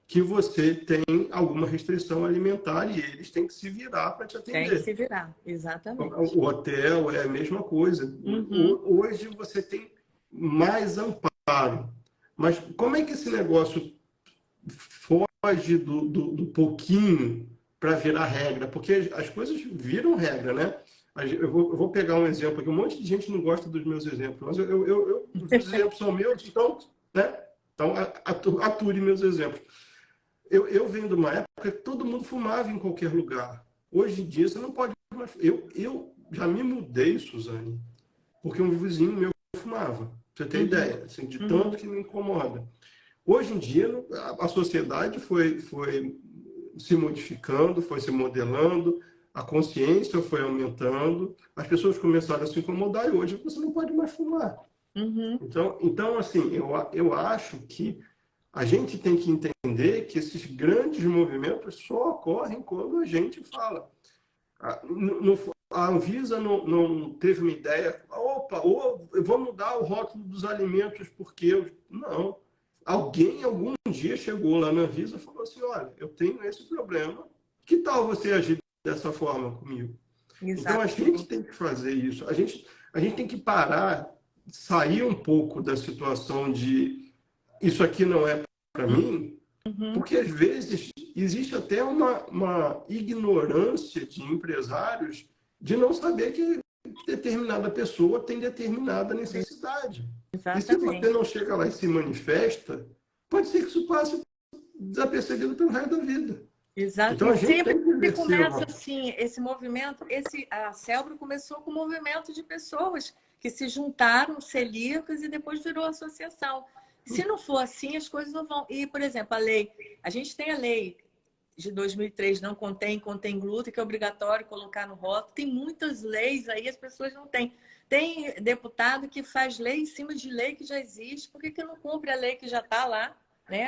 Speaker 1: que você tem alguma restrição alimentar e eles têm que se virar para te atender.
Speaker 2: Tem que se virar, exatamente.
Speaker 1: O hotel é a mesma coisa. Hoje você tem mais amparo. Mas como é que esse negócio foge do pouquinho para virar regra? Porque as coisas viram regra, né? Eu vou pegar um exemplo aqui. Um monte de gente não gosta dos meus exemplos, mas os exemplos são meus, então, né? Então, ature meus exemplos. Eu venho de uma época que todo mundo fumava em qualquer lugar. Hoje em dia, você não pode mais... Eu já me mudei, Suzane, porque um vizinho meu fumava. Pra você ter ideia, assim, de tanto que me incomoda. Hoje em dia, a sociedade foi se modificando, foi se modelando, a consciência foi aumentando, as pessoas começaram a se incomodar e hoje você não pode mais fumar. Então assim, eu acho que a gente tem que entender que esses grandes movimentos só ocorrem quando a gente fala. A Anvisa não teve uma ideia, eu vou mudar o rótulo dos alimentos porque... Não. Alguém, algum dia, chegou lá na Anvisa e falou assim, olha, eu tenho esse problema, que tal você agir dessa forma comigo? Então, a gente tem que fazer isso. A gente tem que parar, sair um pouco da situação de isso aqui não é para mim, porque, às vezes, existe até uma ignorância de empresários de não saber que determinada pessoa tem determinada necessidade.
Speaker 2: Exatamente.
Speaker 1: E se você não chega lá e se manifesta, pode ser que isso passe desapercebido pelo resto da vida.
Speaker 2: Exato.
Speaker 1: Então, a gente
Speaker 2: sempre
Speaker 1: tem que
Speaker 2: começa assim, esse movimento, a Celbra começou com um movimento de pessoas que se juntaram, celíacas, e depois virou associação. Se não for assim, as coisas não vão... E, por exemplo, a gente tem a lei de 2003, não contém glúten, que é obrigatório colocar no rótulo. Tem muitas leis aí, as pessoas não têm. Tem deputado que faz lei em cima de lei que já existe. Por que não cumpre a lei que já está lá? Né?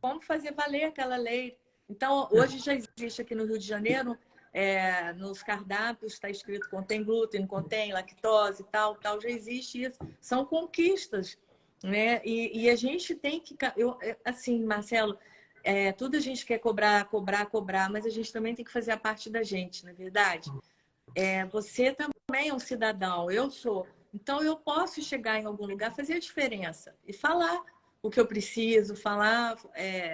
Speaker 2: Vamos fazer valer aquela lei. Então, hoje já existe aqui no Rio de Janeiro, nos cardápios está escrito contém glúten, contém lactose, tal, já existe isso. São conquistas, né? E a gente tem que... assim, Marcelo, tudo a gente quer cobrar, mas a gente também tem que fazer a parte da gente, não é verdade? Você também é um cidadão, eu sou. Então, eu posso chegar em algum lugar, fazer a diferença e falar o que eu preciso, falar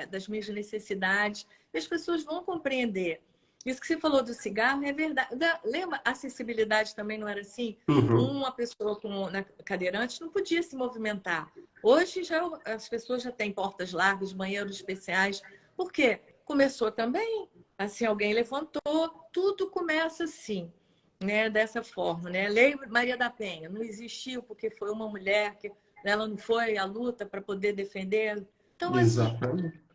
Speaker 2: das minhas necessidades, e as pessoas vão compreender. Isso que você falou do cigarro é verdade. Lembra, a acessibilidade também não era assim? Uma pessoa na cadeirante não podia se movimentar. Hoje as pessoas já têm portas largas, banheiros especiais. Por quê? Começou também, assim, alguém levantou, tudo começa assim, né? Dessa forma, né? Lei Maria da Penha não existiu porque foi uma mulher que ela não foi à luta para poder defender. Então, assim,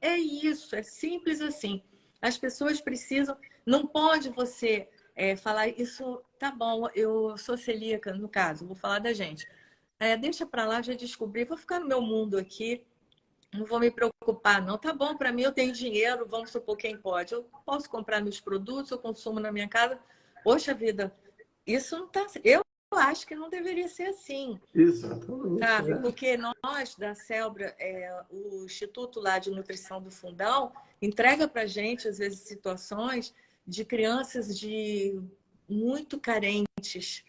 Speaker 2: é isso, é simples assim. As pessoas precisam... Não pode você falar isso, tá bom, eu sou celíaca, no caso, vou falar da gente. Deixa para lá, já descobri, vou ficar no meu mundo aqui, não vou me preocupar, não. Tá bom, para mim eu tenho dinheiro, vamos supor quem pode. Eu posso comprar meus produtos, eu consumo na minha casa. Poxa vida, isso não tá... acho que não deveria ser assim.
Speaker 1: Exatamente.
Speaker 2: Sabe? Porque nós, da Celbra, o Instituto lá de Nutrição do Fundão, entrega para a gente, às vezes, situações de crianças muito carentes.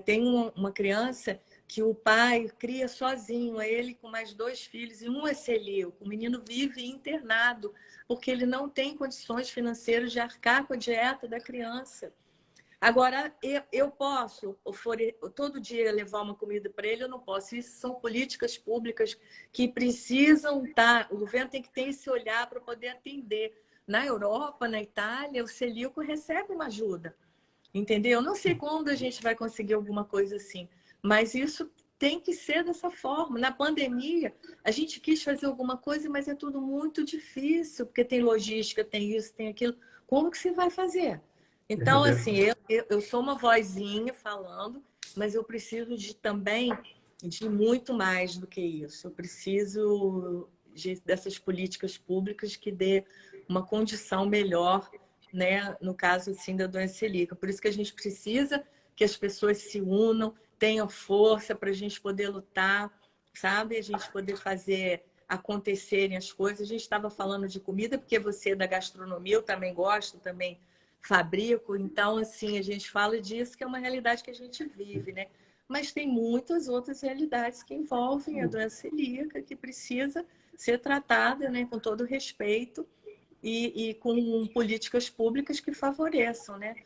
Speaker 2: Tem uma criança que o pai cria sozinho, ele com mais 2 filhos, e um é celíaco. O menino vive internado, porque ele não tem condições financeiras de arcar com a dieta da criança. Agora, eu posso todo dia levar uma comida para ele, eu não posso. Isso são políticas públicas que precisam estar. O governo tem que ter esse olhar para poder atender. Na Europa, na Itália, o celíaco recebe uma ajuda. Entendeu? Eu não sei quando a gente vai conseguir alguma coisa assim, mas isso tem que ser dessa forma. Na pandemia, a gente quis fazer alguma coisa, mas é tudo muito difícil, porque tem logística, tem isso, tem aquilo. Como que você vai fazer? Então, assim, eu sou uma vozinha falando, mas eu preciso também de muito mais do que isso. Eu preciso dessas políticas públicas que dê uma condição melhor, né, no caso assim, da doença celíaca. Por isso que a gente precisa que as pessoas se unam, tenham força para a gente poder lutar, sabe? A gente poder fazer acontecerem as coisas. A gente estava falando de comida, porque você é da gastronomia, eu também gosto, também fabrico. Então, assim, a gente fala disso, que é uma realidade que a gente vive, né? Mas tem muitas outras realidades que envolvem a doença celíaca, que precisa ser tratada, né, com todo respeito e com políticas públicas que favoreçam, né?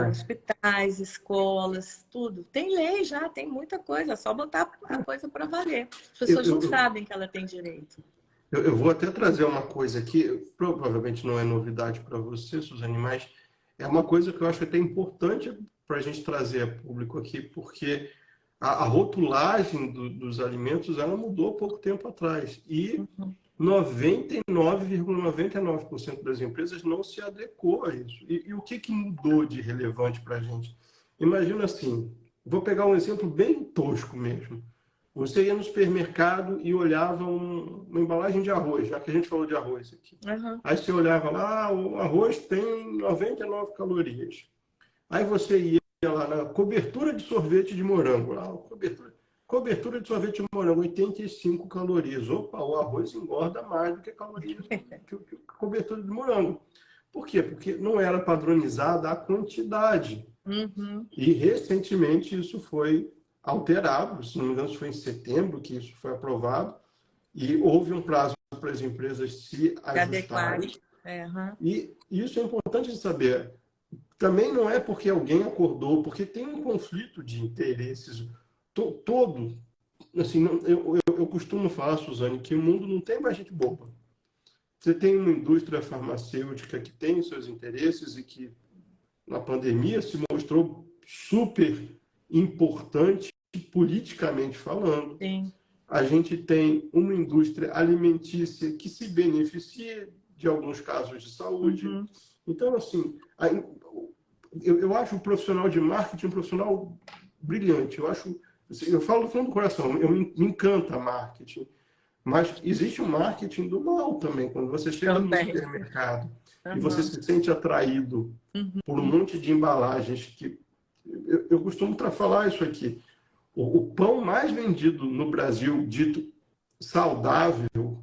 Speaker 2: Hospitais, escolas, tudo. Tem lei já, tem muita coisa, é só botar a coisa para valer. As pessoas não sabem que ela tem direito.
Speaker 1: Eu vou até trazer uma coisa aqui, provavelmente não é novidade para você, Suzane, mas é uma coisa que eu acho até importante para a gente trazer a público aqui, porque a rotulagem dos alimentos ela mudou há pouco tempo atrás. E 99,99% das empresas não se adequou a isso. E o que mudou de relevante para a gente? Imagina assim, vou pegar um exemplo bem tosco mesmo. Você ia no supermercado e olhava uma embalagem de arroz, já que a gente falou de arroz aqui.
Speaker 2: Uhum.
Speaker 1: Aí você olhava lá, o arroz tem 99 calorias. Aí você ia lá na cobertura de sorvete de morango, lá, cobertura de sorvete de morango, 85 calorias. Opa, o arroz engorda mais do que calorias que a cobertura de morango. Por quê? Porque não era padronizada a quantidade.
Speaker 2: Uhum.
Speaker 1: E recentemente isso foi alterado, se não me engano, foi em setembro que isso foi aprovado, e houve um prazo para as empresas se ajustarem. E isso é importante de saber. Também não é porque alguém acordou, porque tem um conflito de interesses todo. Assim, eu costumo falar, Suzane, que o mundo não tem mais gente boba. Você tem uma indústria farmacêutica que tem os seus interesses e que na pandemia se mostrou super importante politicamente falando.
Speaker 2: Sim.
Speaker 1: A gente tem uma indústria alimentícia que se beneficia de alguns casos de saúde.
Speaker 2: Uhum.
Speaker 1: Então, assim, eu acho o profissional de marketing um profissional brilhante. Eu falo do fundo do coração, me encanta marketing. Mas existe um marketing do mal também. Quando você chega no supermercado e você se sente atraído por um monte de embalagens que... Eu costumo falar isso aqui. O pão mais vendido no Brasil, dito saudável,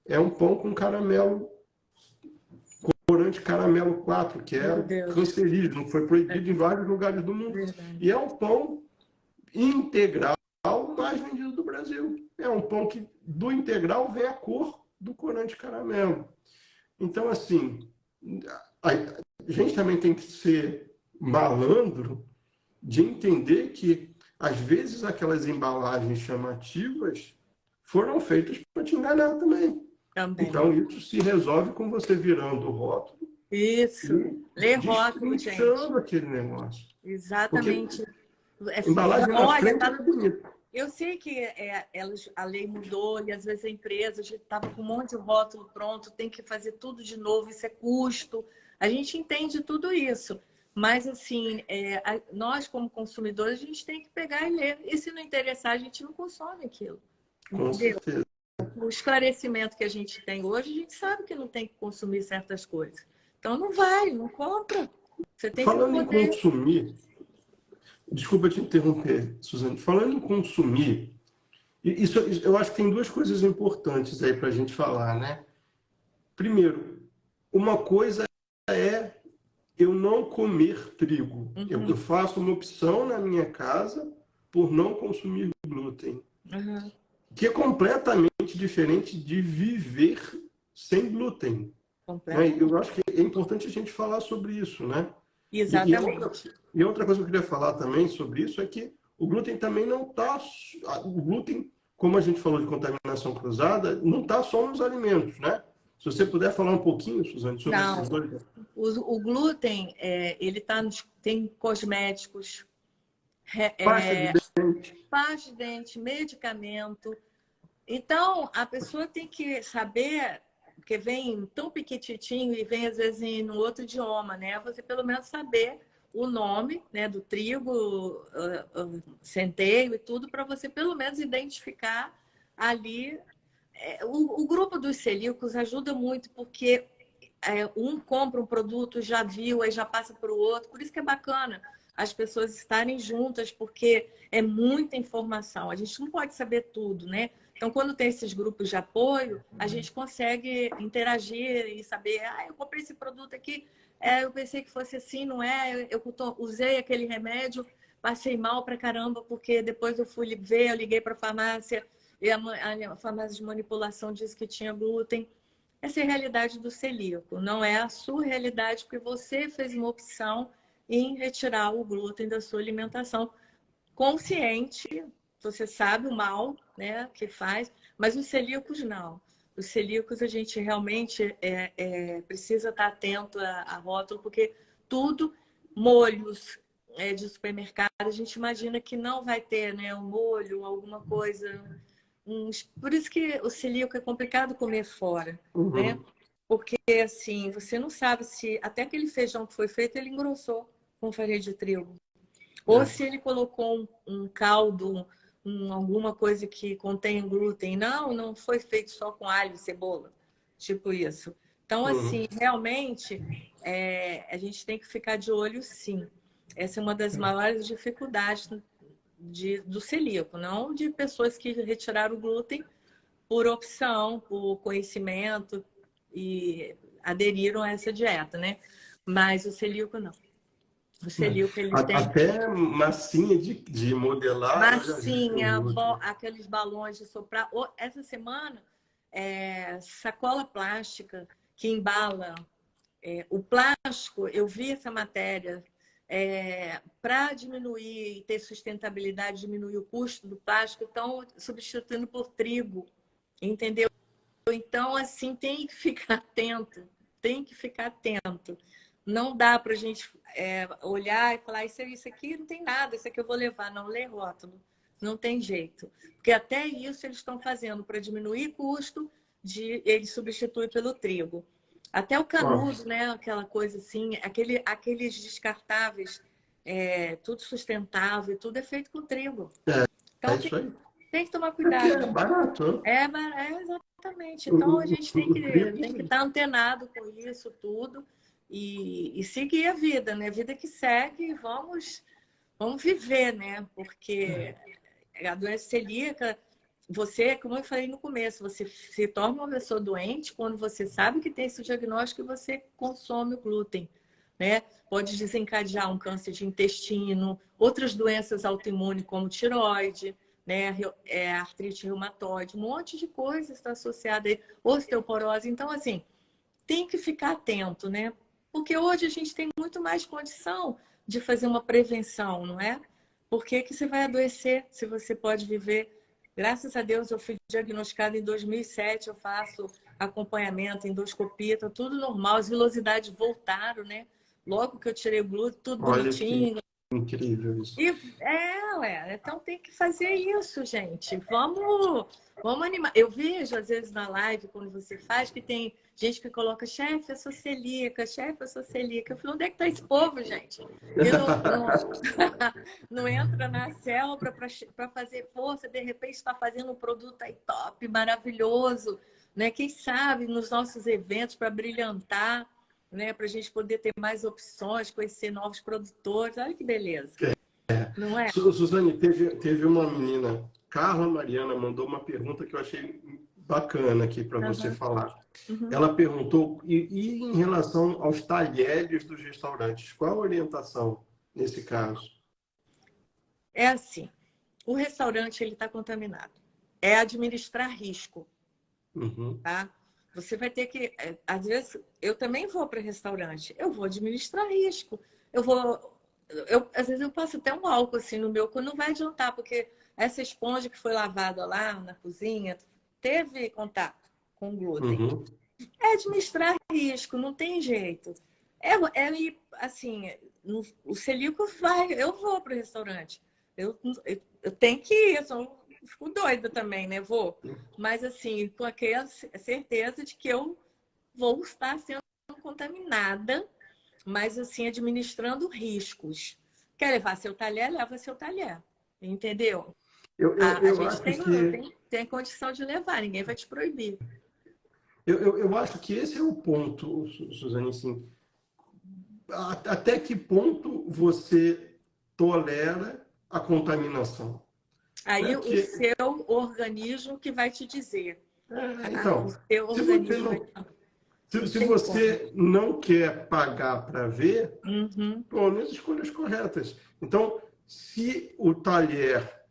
Speaker 1: é um pão com caramelo, corante caramelo 4, que é cancerígeno, foi proibido em vários lugares do mundo. E é um pão integral mais vendido do Brasil. É um pão que do integral vem a cor do corante caramelo. Então, assim, a gente também tem que ser malandro de entender que, às vezes, aquelas embalagens chamativas foram feitas para te enganar também. Então, isso se resolve com você virando o rótulo.
Speaker 2: Isso. Ler rótulo, gente.
Speaker 1: Aquele negócio.
Speaker 2: Exatamente.
Speaker 1: Porque embalagem na frente é bonita.
Speaker 2: Eu sei que a lei mudou e às vezes a empresa estava com um monte de rótulo pronto, tem que fazer tudo de novo, isso é custo. A gente entende tudo isso. Mas, assim, nós como consumidores, a gente tem que pegar e ler. E se não interessar, a gente não consome aquilo.
Speaker 1: Com certeza.
Speaker 2: O esclarecimento que a gente tem hoje, a gente sabe que não tem que consumir certas coisas. Então, não compra. Você tem
Speaker 1: Falando
Speaker 2: que poder...
Speaker 1: em consumir, desculpa te interromper, Suzane. Falando em consumir, isso, eu acho que tem duas coisas importantes aí para a gente falar, né? Primeiro, uma coisa é eu não comer trigo. Eu
Speaker 2: Uhum,
Speaker 1: faço uma opção na minha casa por não consumir glúten,
Speaker 2: uhum,
Speaker 1: que é completamente diferente de viver sem glúten, né? Eu
Speaker 2: completamente.
Speaker 1: acho que é importante a gente falar sobre isso, né? E, e, a outra,
Speaker 2: Exatamente.
Speaker 1: e a outra coisa que eu queria falar também sobre isso é que o glúten também não está. O glúten, como a gente falou de contaminação cruzada, não está só nos alimentos, né? Se você puder falar um pouquinho, Suzane, sobre esses
Speaker 2: Não,
Speaker 1: dois.
Speaker 2: o glúten, ele tá tem cosméticos,
Speaker 1: Pasta de dente.
Speaker 2: pasta de dente, medicamento. Então, a pessoa tem que saber, porque vem tão piquititinho e vem às vezes em um outro idioma, né? Você pelo menos saber o nome, né, do trigo, centeio e tudo, para você pelo menos identificar ali. O grupo dos celíacos ajuda muito, porque um compra um produto, já viu, aí já passa para o outro. Por isso que é bacana as pessoas estarem juntas, porque é muita informação. A gente não pode saber tudo, né? Então, quando tem esses grupos de apoio, a gente consegue interagir e saber, eu comprei esse produto aqui, eu pensei que fosse assim, não é? Eu usei aquele remédio, passei mal pra caramba, porque depois eu fui ver, eu liguei para a farmácia, e a farmácia de manipulação disse que tinha glúten. Essa é a realidade do celíaco, não é a sua realidade, porque você fez uma opção em retirar o glúten da sua alimentação consciente, você sabe o mal, né, que faz, mas os celíacos não. Os celíacos a gente realmente precisa estar atento a rótulo, porque tudo, molhos de supermercado, a gente imagina que não vai ter, né, um molho, alguma coisa. Por isso que o celíaco é complicado comer fora, né?
Speaker 1: Uhum.
Speaker 2: Porque assim, você não sabe se até aquele feijão que foi feito, ele engrossou com farinha de trigo. Ou
Speaker 1: É.
Speaker 2: se ele colocou um caldo, alguma coisa que contém glúten. Não, não foi feito só com alho e cebola. Tipo isso. Então,
Speaker 1: Uhum.
Speaker 2: assim, realmente, a gente tem que ficar de olho, sim. Essa é uma das maiores dificuldades do celíaco, não de pessoas que retiraram o glúten por opção, por conhecimento e aderiram a essa dieta, né? Mas o celíaco não. O celíaco, ele tem
Speaker 1: Até massinha de modelar, eu já vi com
Speaker 2: massinha,
Speaker 1: glúten.
Speaker 2: aqueles balões de soprar. Essa semana, sacola plástica que embala. O plástico, eu vi essa matéria, para diminuir e ter sustentabilidade, diminuir o custo do plástico, estão substituindo por trigo, entendeu? Então, assim, tem que ficar atento, tem que ficar atento. Não dá para a gente olhar e falar, isso aqui não tem nada, isso aqui eu vou levar. Não, lê rótulo, não tem jeito. Porque até isso eles estão fazendo para diminuir custo, eles substituem pelo trigo. Até o
Speaker 1: Ó,
Speaker 2: canudo, né? Aquela coisa assim, aqueles descartáveis, tudo sustentável, tudo é feito com trigo.
Speaker 1: é
Speaker 2: Então
Speaker 1: isso aí.
Speaker 2: tem que tomar
Speaker 1: Porque é
Speaker 2: cuidado.
Speaker 1: barato, né?
Speaker 2: Exatamente.
Speaker 1: O,
Speaker 2: Então a
Speaker 1: o,
Speaker 2: gente
Speaker 1: o
Speaker 2: tem que
Speaker 1: trigo.
Speaker 2: estar antenado com isso tudo e seguir a vida, né? A vida que segue, e vamos viver, né? Porque a doença celíaca, você, como eu falei no começo, você se torna uma pessoa doente quando você sabe que tem esse diagnóstico e você consome o glúten, né? Pode desencadear um câncer de intestino, outras doenças autoimunes como tireoide, né? Artrite reumatoide, um monte de coisa está associada aí, osteoporose. Então, assim, tem que ficar atento, né? Porque hoje a gente tem muito mais condição de fazer uma prevenção, não é? Por que que você vai adoecer se você pode viver? Graças a Deus eu fui diagnosticada em 2007, eu faço acompanhamento, endoscopia, tá tudo normal, as velocidades voltaram, né? Logo que eu tirei o glúten, tudo
Speaker 1: Olha que
Speaker 2: bonitinho,
Speaker 1: incrível isso.
Speaker 2: e então tem que fazer isso, gente. Vamos animar. Eu vejo, às vezes, na live, quando você faz, que tem gente que coloca chefe, eu sou celíaca, chefe, eu sou celíaca. Eu falo, onde é que tá esse povo, gente? Que não entra na célula para fazer força, de repente está fazendo um produto aí top, maravilhoso, né? Quem sabe nos nossos eventos para brilhantar, né? Para a gente poder ter mais opções, conhecer novos produtores. Olha que beleza. não é?
Speaker 1: Suzane, teve uma menina, Carla Mariana, mandou uma pergunta que eu achei bacana aqui para você
Speaker 2: Uhum,
Speaker 1: falar.
Speaker 2: uhum.
Speaker 1: Ela perguntou, e em relação aos talheres dos restaurantes, qual a orientação nesse caso?
Speaker 2: É assim, o restaurante ele está contaminado. É administrar risco,
Speaker 1: Uhum,
Speaker 2: tá? Você vai ter que, às vezes, eu também vou para restaurante, eu vou administrar risco. Às vezes eu passo até um álcool assim no meu, quando não vai adiantar, porque essa esponja que foi lavada lá na cozinha teve contato com glúten.
Speaker 1: uhum.
Speaker 2: É administrar risco, não tem jeito. Assim, o celíaco vai, eu vou para o restaurante. Eu tenho que ir, fico doida também, né? Vou. Mas, assim, com aquela certeza de que eu vou estar sendo contaminada, mas, assim, administrando riscos. Quer levar seu talher? Leva seu talher. Entendeu? A
Speaker 1: Eu
Speaker 2: gente
Speaker 1: acho que
Speaker 2: tem condição de levar, ninguém vai te proibir.
Speaker 1: eu acho que esse é o ponto, Suzane, assim, até que ponto você tolera a contaminação, né?
Speaker 2: Aí o
Speaker 1: Porque,
Speaker 2: seu organismo que vai te dizer. Tá? O
Speaker 1: então,
Speaker 2: seu
Speaker 1: se você
Speaker 2: organismo vai
Speaker 1: não,
Speaker 2: te... Não
Speaker 1: se
Speaker 2: tem como.
Speaker 1: você não quer pagar para ver,
Speaker 2: Uhum.
Speaker 1: tome as escolhas corretas. Então, se o talher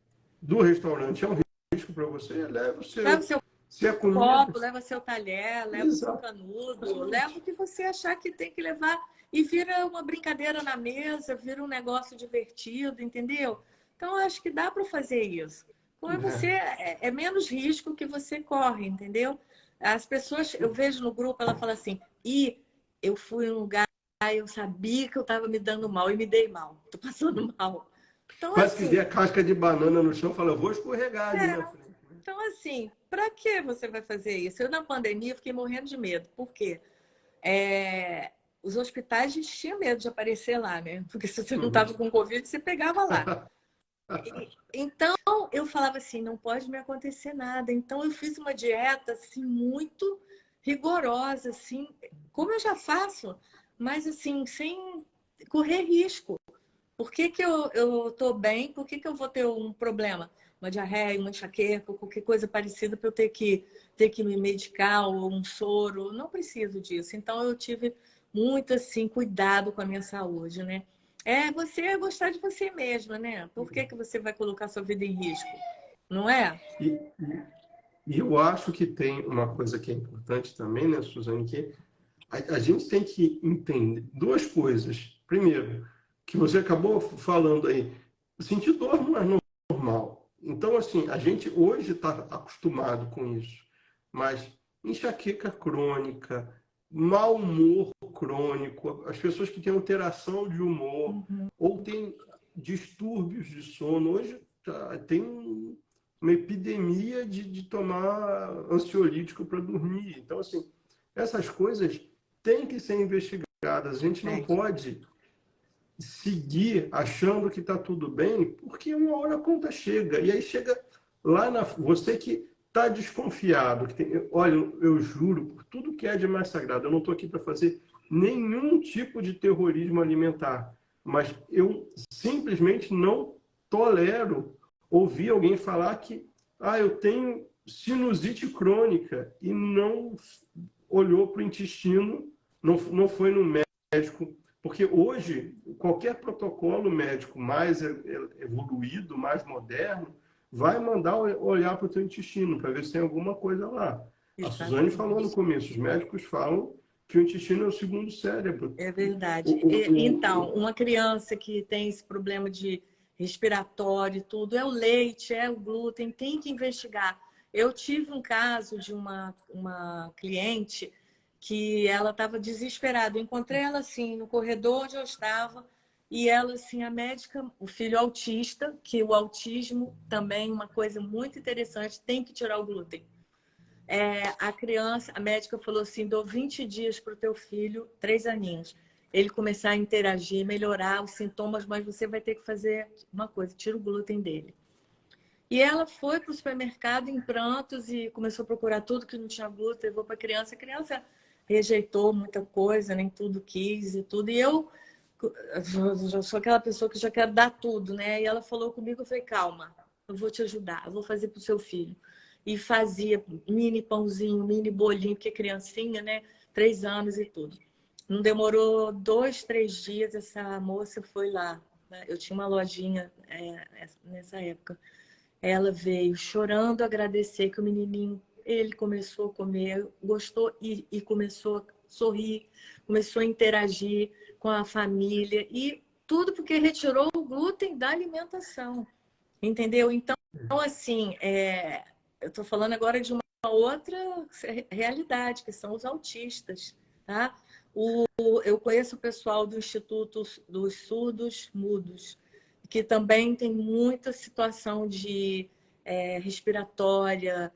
Speaker 1: do restaurante é um risco para você, leve o
Speaker 2: Leva o
Speaker 1: seu.
Speaker 2: seu
Speaker 1: Se é comida,
Speaker 2: copo, leva seu talher, leva o seu canudo, leva
Speaker 1: exatamente.
Speaker 2: o que você achar que tem que levar e vira uma brincadeira na mesa, vira um negócio divertido, entendeu? Então, eu acho que dá para fazer isso. Como você
Speaker 1: É.
Speaker 2: é menos risco que você corre, entendeu? As pessoas, eu vejo no grupo, ela fala assim, e eu fui em um lugar, eu sabia que eu estava me dando mal e me dei mal, estou passando mal. Então,
Speaker 1: Quase que vê
Speaker 2: assim,
Speaker 1: a casca de banana no chão e fala, eu vou escorregar ali na frente.
Speaker 2: então, assim, para que você vai fazer isso? Eu, na pandemia, fiquei morrendo de medo. Por quê? Os hospitais, a gente tinha medo de aparecer lá, né? Porque se você não estava
Speaker 1: Uhum.
Speaker 2: com Covid, você pegava lá. Então, eu falava assim, não pode me acontecer nada. Então, eu fiz uma dieta, assim, muito rigorosa, assim, como eu já faço, mas, assim, sem correr risco. Por que que eu tô bem? Por que que eu vou ter um problema? Uma diarreia, uma enxaqueca, qualquer coisa parecida para eu ter que me medicar ou um soro. Não preciso disso. Então, eu tive muito, assim, cuidado com a minha saúde, né? É você gostar de você mesma, né? Por que que você vai colocar sua vida em risco? Não é?
Speaker 1: E, e eu acho que tem uma coisa que é importante também, né, Suzane, que a gente tem que entender duas coisas. Primeiro, que você acabou falando aí, sentir dor não é normal. Então, assim, a gente hoje está acostumado com isso, mas enxaqueca crônica, mau humor crônico, as pessoas que têm alteração de humor
Speaker 2: Uhum.
Speaker 1: ou têm distúrbios de sono, hoje tem uma epidemia de tomar ansiolítico para dormir. Então, assim, essas coisas têm que ser investigadas. A gente não
Speaker 2: É.
Speaker 1: pode seguir achando que está tudo bem, porque uma hora a conta chega. E aí chega lá na. Você que está desconfiado, que tem, olha, eu juro, por tudo que é de mais sagrado, eu não estou aqui para fazer nenhum tipo de terrorismo alimentar, mas eu simplesmente não tolero ouvir alguém falar que eu tenho sinusite crônica e não olhou para o intestino, não foi no médico, porque hoje qualquer protocolo médico mais evoluído, mais moderno, vai mandar olhar para o teu intestino para ver se tem alguma coisa lá. A Suzane falou no
Speaker 2: Exatamente.
Speaker 1: começo, os médicos falam que o intestino é o segundo cérebro.
Speaker 2: É verdade. Então,
Speaker 1: O,
Speaker 2: uma criança que tem esse problema de respiratório e tudo, é o leite, é o glúten, tem que investigar. Eu tive um caso de uma cliente que ela estava desesperada. Eu encontrei ela assim no corredor onde eu estava e ela assim, a médica, o filho autista, que o autismo também uma coisa muito interessante, tem que tirar o glúten. A criança, a médica falou assim, dou 20 dias para o teu filho, 3 aninhos, ele começar a interagir, melhorar os sintomas, mas você vai ter que fazer uma coisa, tira o glúten dele. E ela foi para o supermercado em prantos e começou a procurar tudo que não tinha glúten, levou para a criança rejeitou muita coisa, nem tudo quis e tudo. E eu eu sou aquela pessoa que já quer dar tudo, né? E ela falou comigo, eu falei, calma, eu vou te ajudar, eu vou fazer para o seu filho. E fazia mini pãozinho, mini bolinho, porque criancinha, né? 3 anos e tudo. Não demorou 2, 3 dias, essa moça foi lá. Né? Eu tinha uma lojinha nessa época. Ela veio chorando agradecer que o menininho, ele começou a comer, gostou e começou a sorrir, começou a interagir com a família e tudo porque retirou o glúten da alimentação, entendeu? Então, assim, eu estou falando agora de uma outra realidade, que são os autistas, tá? Eu conheço o pessoal do Instituto dos Surdos Mudos, que também tem muita situação de respiratória,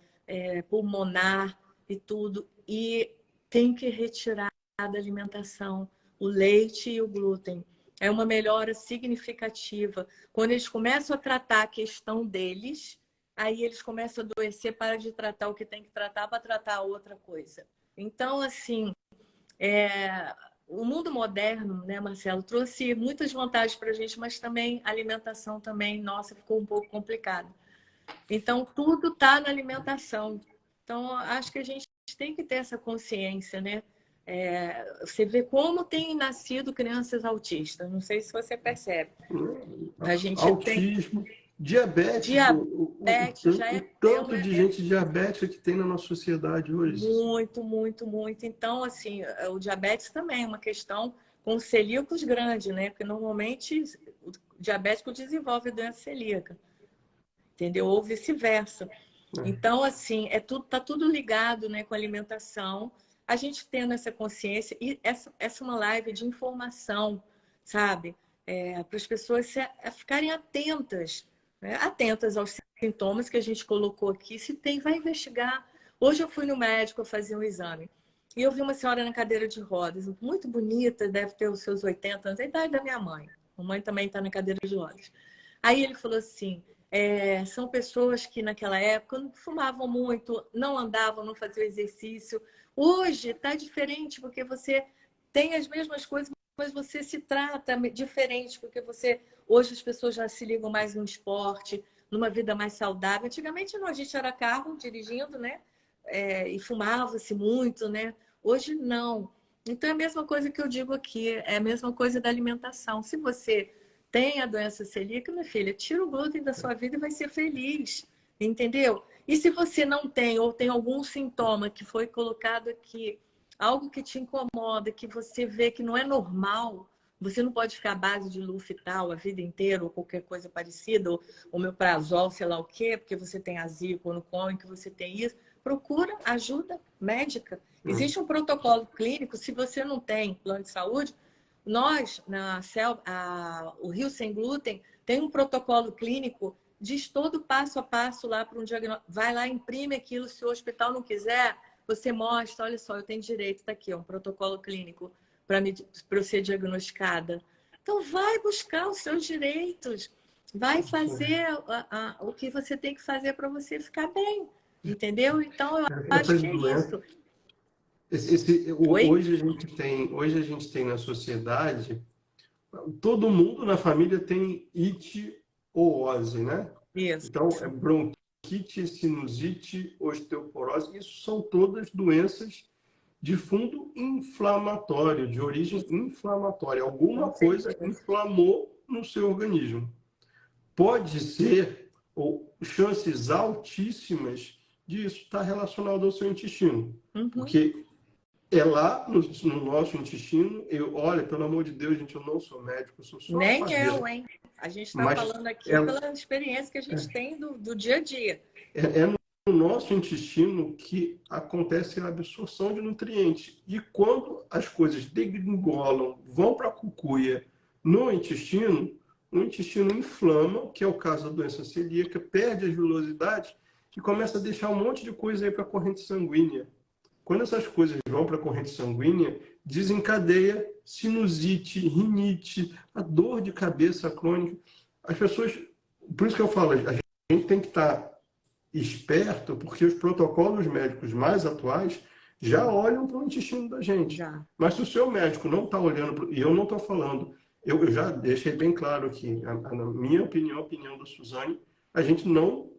Speaker 2: pulmonar e tudo, e tem que retirar da alimentação o leite e o glúten. É uma melhora significativa. Quando eles começam a tratar a questão deles, aí eles começam a adoecer, para de tratar o que tem que tratar para tratar outra coisa. Então, assim, o mundo moderno, né, Marcelo, trouxe muitas vantagens para a gente, mas também a alimentação também, nossa, ficou um pouco complicado. Então, tudo está na alimentação. Então, acho que a gente tem que ter essa consciência, né? Você vê como tem nascido crianças autistas. Não sei se você percebe. A gente tem
Speaker 1: Autismo, diabetes,
Speaker 2: diabetes, já
Speaker 1: o
Speaker 2: é
Speaker 1: tanto de gente diabética que tem na nossa sociedade hoje.
Speaker 2: muito, muito, muito. Então, assim, o diabetes também é uma questão com celíacos grande, né? Porque normalmente o diabético desenvolve doença celíaca, entendeu? Ou vice-versa. Então, assim, tá tudo ligado, né, com a alimentação. A gente tendo essa consciência, e essa é uma live de informação, sabe? Para as pessoas ficarem atentas, né? Atentas aos sintomas que a gente colocou aqui. Se tem, vai investigar. Hoje eu fui no médico fazer um exame. E eu vi uma senhora na cadeira de rodas, muito bonita, deve ter os seus 80 anos, a idade da minha mãe. A mãe também está na cadeira de rodas. Aí ele falou assim, são pessoas que naquela época não fumavam muito, não andavam, não faziam exercício. Hoje está diferente, porque você tem as mesmas coisas, mas você se trata diferente, porque hoje as pessoas já se ligam mais no esporte, numa vida mais saudável. Antigamente não, a gente era carro dirigindo, né? E fumava-se muito, né? Hoje não. Então é a mesma coisa que eu digo aqui, é a mesma coisa da alimentação. Se você tem a doença celíaca, minha filha, tira o glúten da sua vida e vai ser feliz, entendeu? E se você não tem ou tem algum sintoma que foi colocado aqui, algo que te incomoda, que você vê que não é normal, você não pode ficar à base de Luftal a vida inteira ou qualquer coisa parecida, ou omeprazol, sei lá o quê, porque você tem azia quando come, que você tem isso. Procura ajuda médica. Existe um protocolo clínico, se você não tem plano de saúde, nós, o Rio Sem Glúten, tem um protocolo clínico, diz todo passo a passo lá para um diagnóstico. Vai lá, imprime aquilo, se o hospital não quiser, você mostra, olha só, eu tenho direito, está aqui, um protocolo clínico para eu ser diagnosticada. Então, vai buscar os seus direitos, vai fazer o que você tem que fazer para você ficar bem, entendeu? Então, eu acho que é isso.
Speaker 1: Hoje a gente tem na sociedade, todo mundo na família tem ite ou ose, né?
Speaker 2: Isso.
Speaker 1: Então, bronquite, sinusite, osteoporose, isso são todas doenças de fundo inflamatório, de origem inflamatória. Alguma coisa inflamou no seu organismo. Pode ser, ou chances altíssimas disso estar relacionado ao seu intestino. Porque lá no nosso intestino, olha, pelo amor de Deus, gente, eu não sou médico, eu sou só
Speaker 2: nem
Speaker 1: padeiro.
Speaker 2: eu, hein? A gente está falando aqui pela experiência que a gente tem do dia a dia.
Speaker 1: No nosso intestino que acontece a absorção de nutrientes. E quando as coisas degringolam, vão para a cucuia no intestino, o intestino inflama, que é o caso da doença celíaca, perde as velocidades e começa a deixar um monte de coisa aí para a corrente sanguínea. Quando essas coisas vão para a corrente sanguínea, desencadeia sinusite, rinite, a dor de cabeça crônica. As pessoas, por isso que eu falo, a gente tem que estar esperto, porque os protocolos médicos mais atuais já olham para o intestino da gente.
Speaker 2: Já.
Speaker 1: Mas se o seu médico não está olhando, e eu não estou falando eu já deixei bem claro que, na minha opinião, a opinião da Suzane, a gente não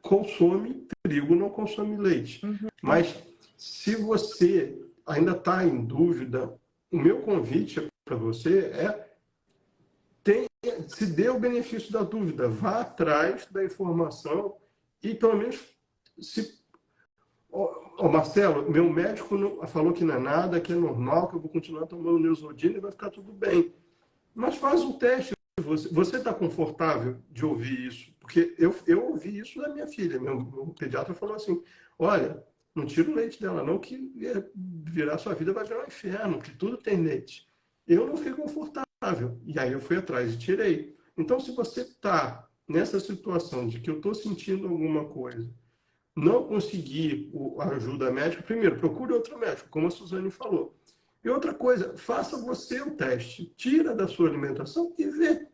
Speaker 1: consome trigo, não consome leite. Mas se você ainda está em dúvida, o meu convite para você se dê o benefício da dúvida, vá atrás da informação e pelo menos se... Marcelo, meu médico falou que não é nada, que é normal, que eu vou continuar tomando Neosaldina e vai ficar tudo bem. Mas faz um teste. Você está confortável de ouvir isso? Porque eu ouvi isso da minha filha. Meu pediatra falou assim, olha, não tira o leite dela não, que virar sua vida vai virar um inferno, que tudo tem leite. Eu não fiquei confortável. E aí eu fui atrás e tirei. Então, se você está nessa situação de que eu estou sentindo alguma coisa, não conseguir a ajuda médica, primeiro, procure outro médico, como a Suzane falou. E outra coisa, faça você o teste. Tira da sua alimentação e vê.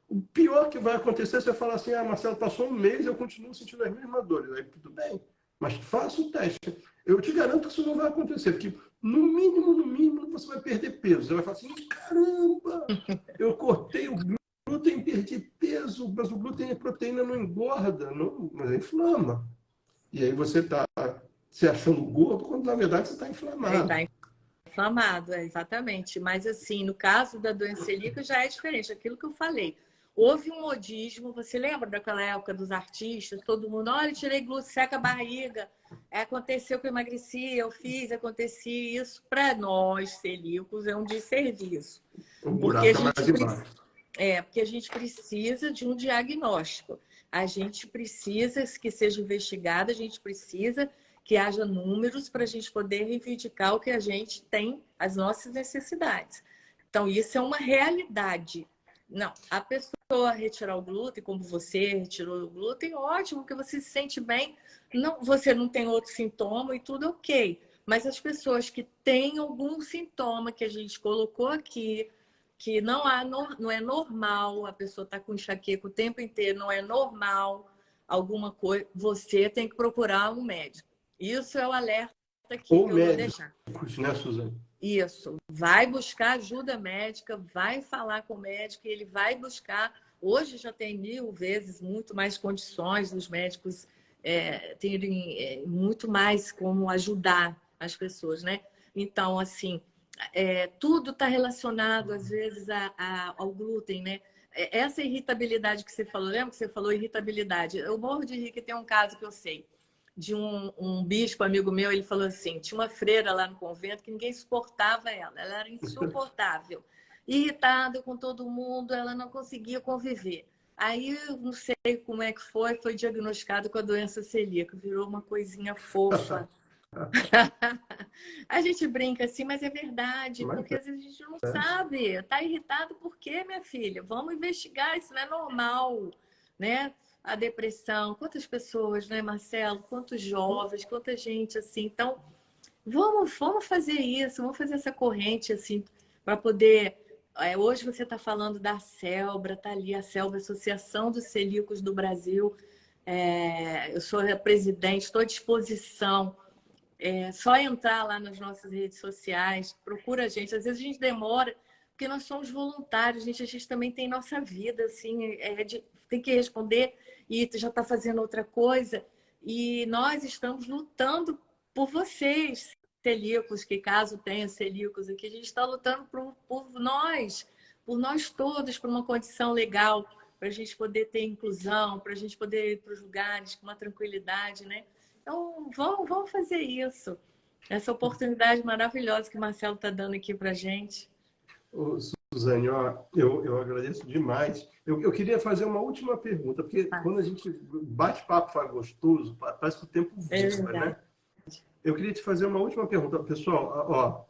Speaker 1: O pior que vai acontecer é você falar assim, Marcelo, passou um mês e eu continuo sentindo as mesmas dores. Aí tudo bem, mas faça o teste. Eu te garanto que isso não vai acontecer, porque no mínimo, você vai perder peso. Você vai falar assim, caramba, eu cortei o glúten, perdi peso, mas o glúten e a proteína não engorda, não, mas inflama. E aí você está se achando gordo, quando na verdade você está inflamado.
Speaker 2: Inflamado, exatamente. Mas assim, no caso da doença celíaca já é diferente, aquilo que eu falei. Houve um modismo, você lembra daquela época dos artistas, todo mundo, olha, tirei glúten, seca a barriga, aconteceu que eu emagreci, eu fiz, acontecia isso. Para nós, celíacos, é um desserviço.
Speaker 1: O buraco é mais embaixo.
Speaker 2: Porque a gente precisa de um diagnóstico. A gente precisa que seja investigado, a gente precisa que haja números para a gente poder reivindicar o que a gente tem, as nossas necessidades. Então, isso é uma realidade. Não, a pessoa retirar o glúten, como você retirou o glúten, ótimo, que você se sente bem. Não, você não tem outro sintoma e tudo ok. Mas as pessoas que têm algum sintoma que a gente colocou aqui, que não é normal, a pessoa está com enxaqueca o tempo inteiro, não é normal alguma coisa, você tem que procurar um médico. Isso é o alerta aqui que eu vou deixar.
Speaker 1: Né, Suzane?
Speaker 2: Isso. Vai buscar ajuda médica, vai falar com o médico, ele vai buscar. Hoje já tem 1000 vezes muito mais condições dos médicos terem muito mais como ajudar as pessoas, né? Então, assim, tudo está relacionado, às vezes, ao glúten, né? Essa irritabilidade que você falou, lembra que você falou irritabilidade? Eu morro de rir que tem um caso que eu sei de um bispo amigo meu, ele falou assim, tinha uma freira lá no convento que ninguém suportava ela era insuportável, irritada com todo mundo, ela não conseguia conviver. Aí, eu não sei como é que foi diagnosticado com a doença celíaca, virou uma coisinha fofa. A gente brinca assim, mas é verdade, porque às vezes a gente não sabe. Tá irritado por quê, minha filha? Vamos investigar, isso não é normal, né? A depressão, quantas pessoas, né, Marcelo? Quantos jovens, quanta gente assim. Então, vamos fazer isso, vamos fazer essa corrente assim, para poder. Hoje você está falando da Celbra, tá ali a Celbra, Associação dos Celíacos do Brasil. Eu sou a presidente, estou à disposição. Só entrar lá nas nossas redes sociais, procura a gente. Às vezes a gente demora, porque nós somos voluntários, a gente também tem nossa vida, assim, tem que responder e já está fazendo outra coisa. E nós estamos lutando por vocês, celíacos, que caso tenha celíacos aqui, a gente está lutando por nós todos, por uma condição legal, para a gente poder ter inclusão, para a gente poder ir para os lugares com uma tranquilidade, né? Então, vamos fazer isso. Essa oportunidade maravilhosa que o Marcelo está dando aqui para a gente.
Speaker 1: Suzane, eu agradeço demais. Eu queria fazer uma última pergunta, porque quando a gente bate papo faz gostoso, parece que o tempo voa, né? Eu queria te fazer uma última pergunta. Pessoal,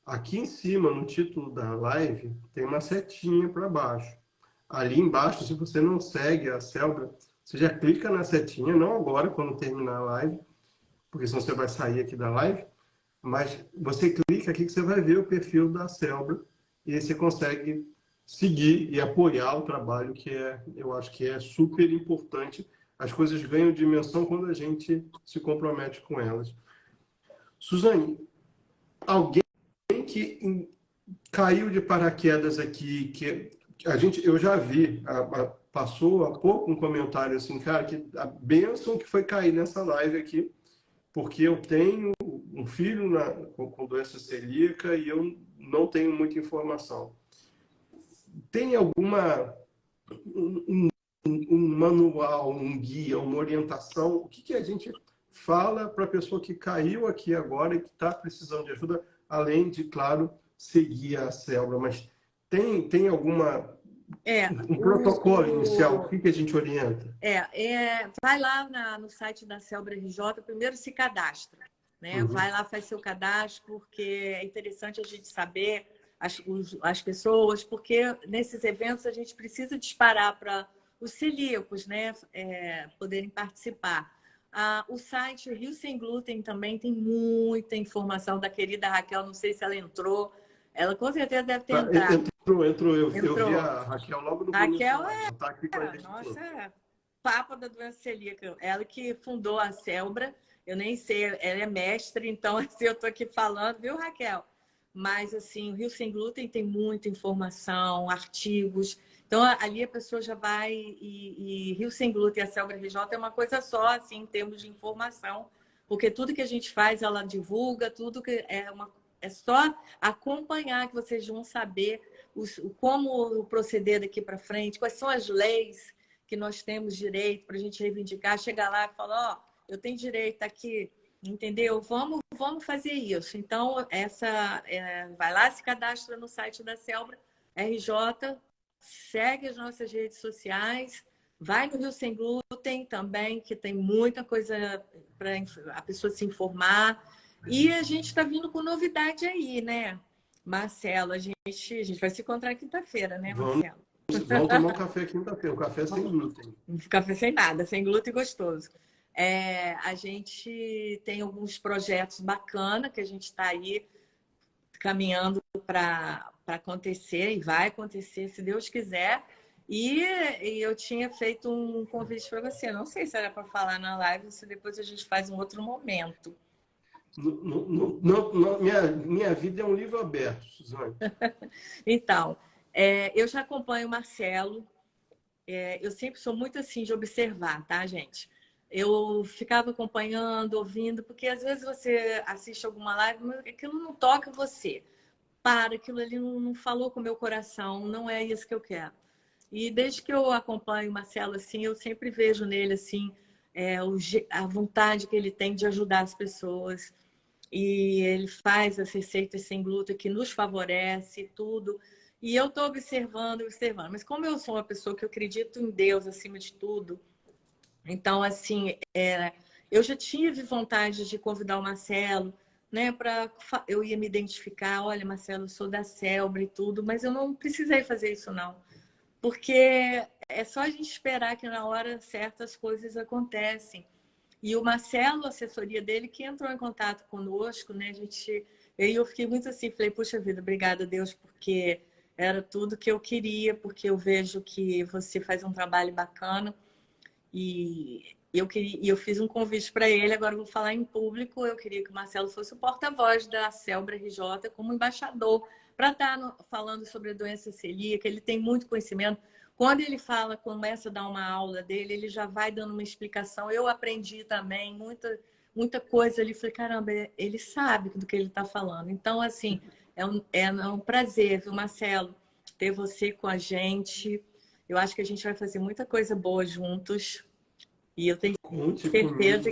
Speaker 1: aqui em cima, no título da live, tem uma setinha para baixo. Ali embaixo, se você não segue a Celbra, você já clica na setinha, não agora, quando terminar a live, porque senão você vai sair aqui da live, mas você clica aqui que você vai ver o perfil da Celbra e aí você consegue seguir e apoiar o trabalho que eu acho que é super importante. As coisas ganham dimensão quando a gente se compromete com elas. Suzane, alguém que caiu de paraquedas aqui, que eu já vi, passou há pouco um comentário assim, cara, que a bênção que foi cair nessa live aqui, porque eu tenho um filho com doença celíaca e eu não tenho muita informação. Tem alguma um manual, um guia, uma orientação? O que a gente fala para a pessoa que caiu aqui agora e que está precisando de ajuda, além de, claro, seguir a célula? Mas tem alguma um protocolo inicial? O que a gente orienta?
Speaker 2: Vai lá no site da Célula RJ, primeiro se cadastra, né? Vai lá, faz seu cadastro, porque é interessante a gente saber as pessoas, porque nesses eventos a gente precisa disparar para os celíacos, né? Poderem participar. O site Rio Sem Glúten também tem muita informação da querida Raquel, não sei se ela entrou, ela com certeza deve ter entrado.
Speaker 1: Entrou. Eu vi a Raquel logo no começo.
Speaker 2: Raquel
Speaker 1: tá aqui com a gente.
Speaker 2: Nossa, papa da doença celíaca. Ela que fundou a Célbra, eu nem sei, ela é mestre, então assim, eu estou aqui falando, viu, Raquel? Mas assim, o Rio Sem Glúten tem muita informação, artigos. Então ali a pessoa já vai e Rio Sem Glúten e a Célbra RJ é uma coisa só, assim, em termos de informação, porque tudo que a gente faz, ela divulga, tudo que é só acompanhar que vocês vão saber como proceder daqui para frente, quais são as leis que nós temos direito para a gente reivindicar, chegar lá e falar, ó, eu tenho direito aqui, entendeu? Vamos fazer isso. Então, vai lá, se cadastra no site da Célbra RJ, segue as nossas redes sociais, vai no Rio Sem Glúten também, que tem muita coisa para a pessoa se informar. E a gente está vindo com novidade aí, né? Marcelo, a gente vai se encontrar quinta-feira, né, Marcelo?
Speaker 1: Vamos tomar um café quinta-feira, um café sem glúten.
Speaker 2: Um café sem nada, sem glúten gostoso. A gente tem alguns projetos bacanas que a gente está aí caminhando para acontecer e vai acontecer, se Deus quiser. E eu tinha feito um convite para você. Não sei se era para falar na live ou se depois a gente faz um outro momento.
Speaker 1: Minha vida é um livro aberto, Suzane.
Speaker 2: Então, eu já acompanho o Marcelo. Eu sempre sou muito assim de observar, tá, gente? Eu ficava acompanhando, ouvindo, porque às vezes você assiste alguma live, mas aquilo não toca você. Aquilo ali não falou com o meu coração, não é isso que eu quero. E desde que eu acompanho o Marcelo, assim, eu sempre vejo nele, assim, a vontade que ele tem de ajudar as pessoas. E ele faz as receitas sem glúten que nos favorece tudo. E eu estou observando. Mas como eu sou uma pessoa que eu acredito em Deus acima de tudo, então, assim, eu já tive vontade de convidar o Marcelo, né, eu ia me identificar, olha, Marcelo, eu sou da Célbra e tudo, mas eu não precisei fazer isso, não. Porque é só a gente esperar que na hora certas coisas acontecem. E o Marcelo, a assessoria dele, que entrou em contato conosco, né? Eu fiquei muito assim, falei, puxa vida, obrigada a Deus, porque era tudo que eu queria, porque eu vejo que você faz um trabalho bacana. E eu fiz um convite para ele, agora eu vou falar em público. Eu queria que o Marcelo fosse o porta-voz da Célbra RJ como embaixador, para estar falando sobre a doença celíaca. Ele tem muito conhecimento. Quando ele começa a dar uma aula dele, ele já vai dando uma explicação. Eu aprendi também muita coisa ali. Falei, caramba, ele sabe do que ele está falando. Então, assim, é um prazer, viu, Marcelo, ter você com a gente. Eu acho que a gente vai fazer muita coisa boa juntos. E eu tenho certeza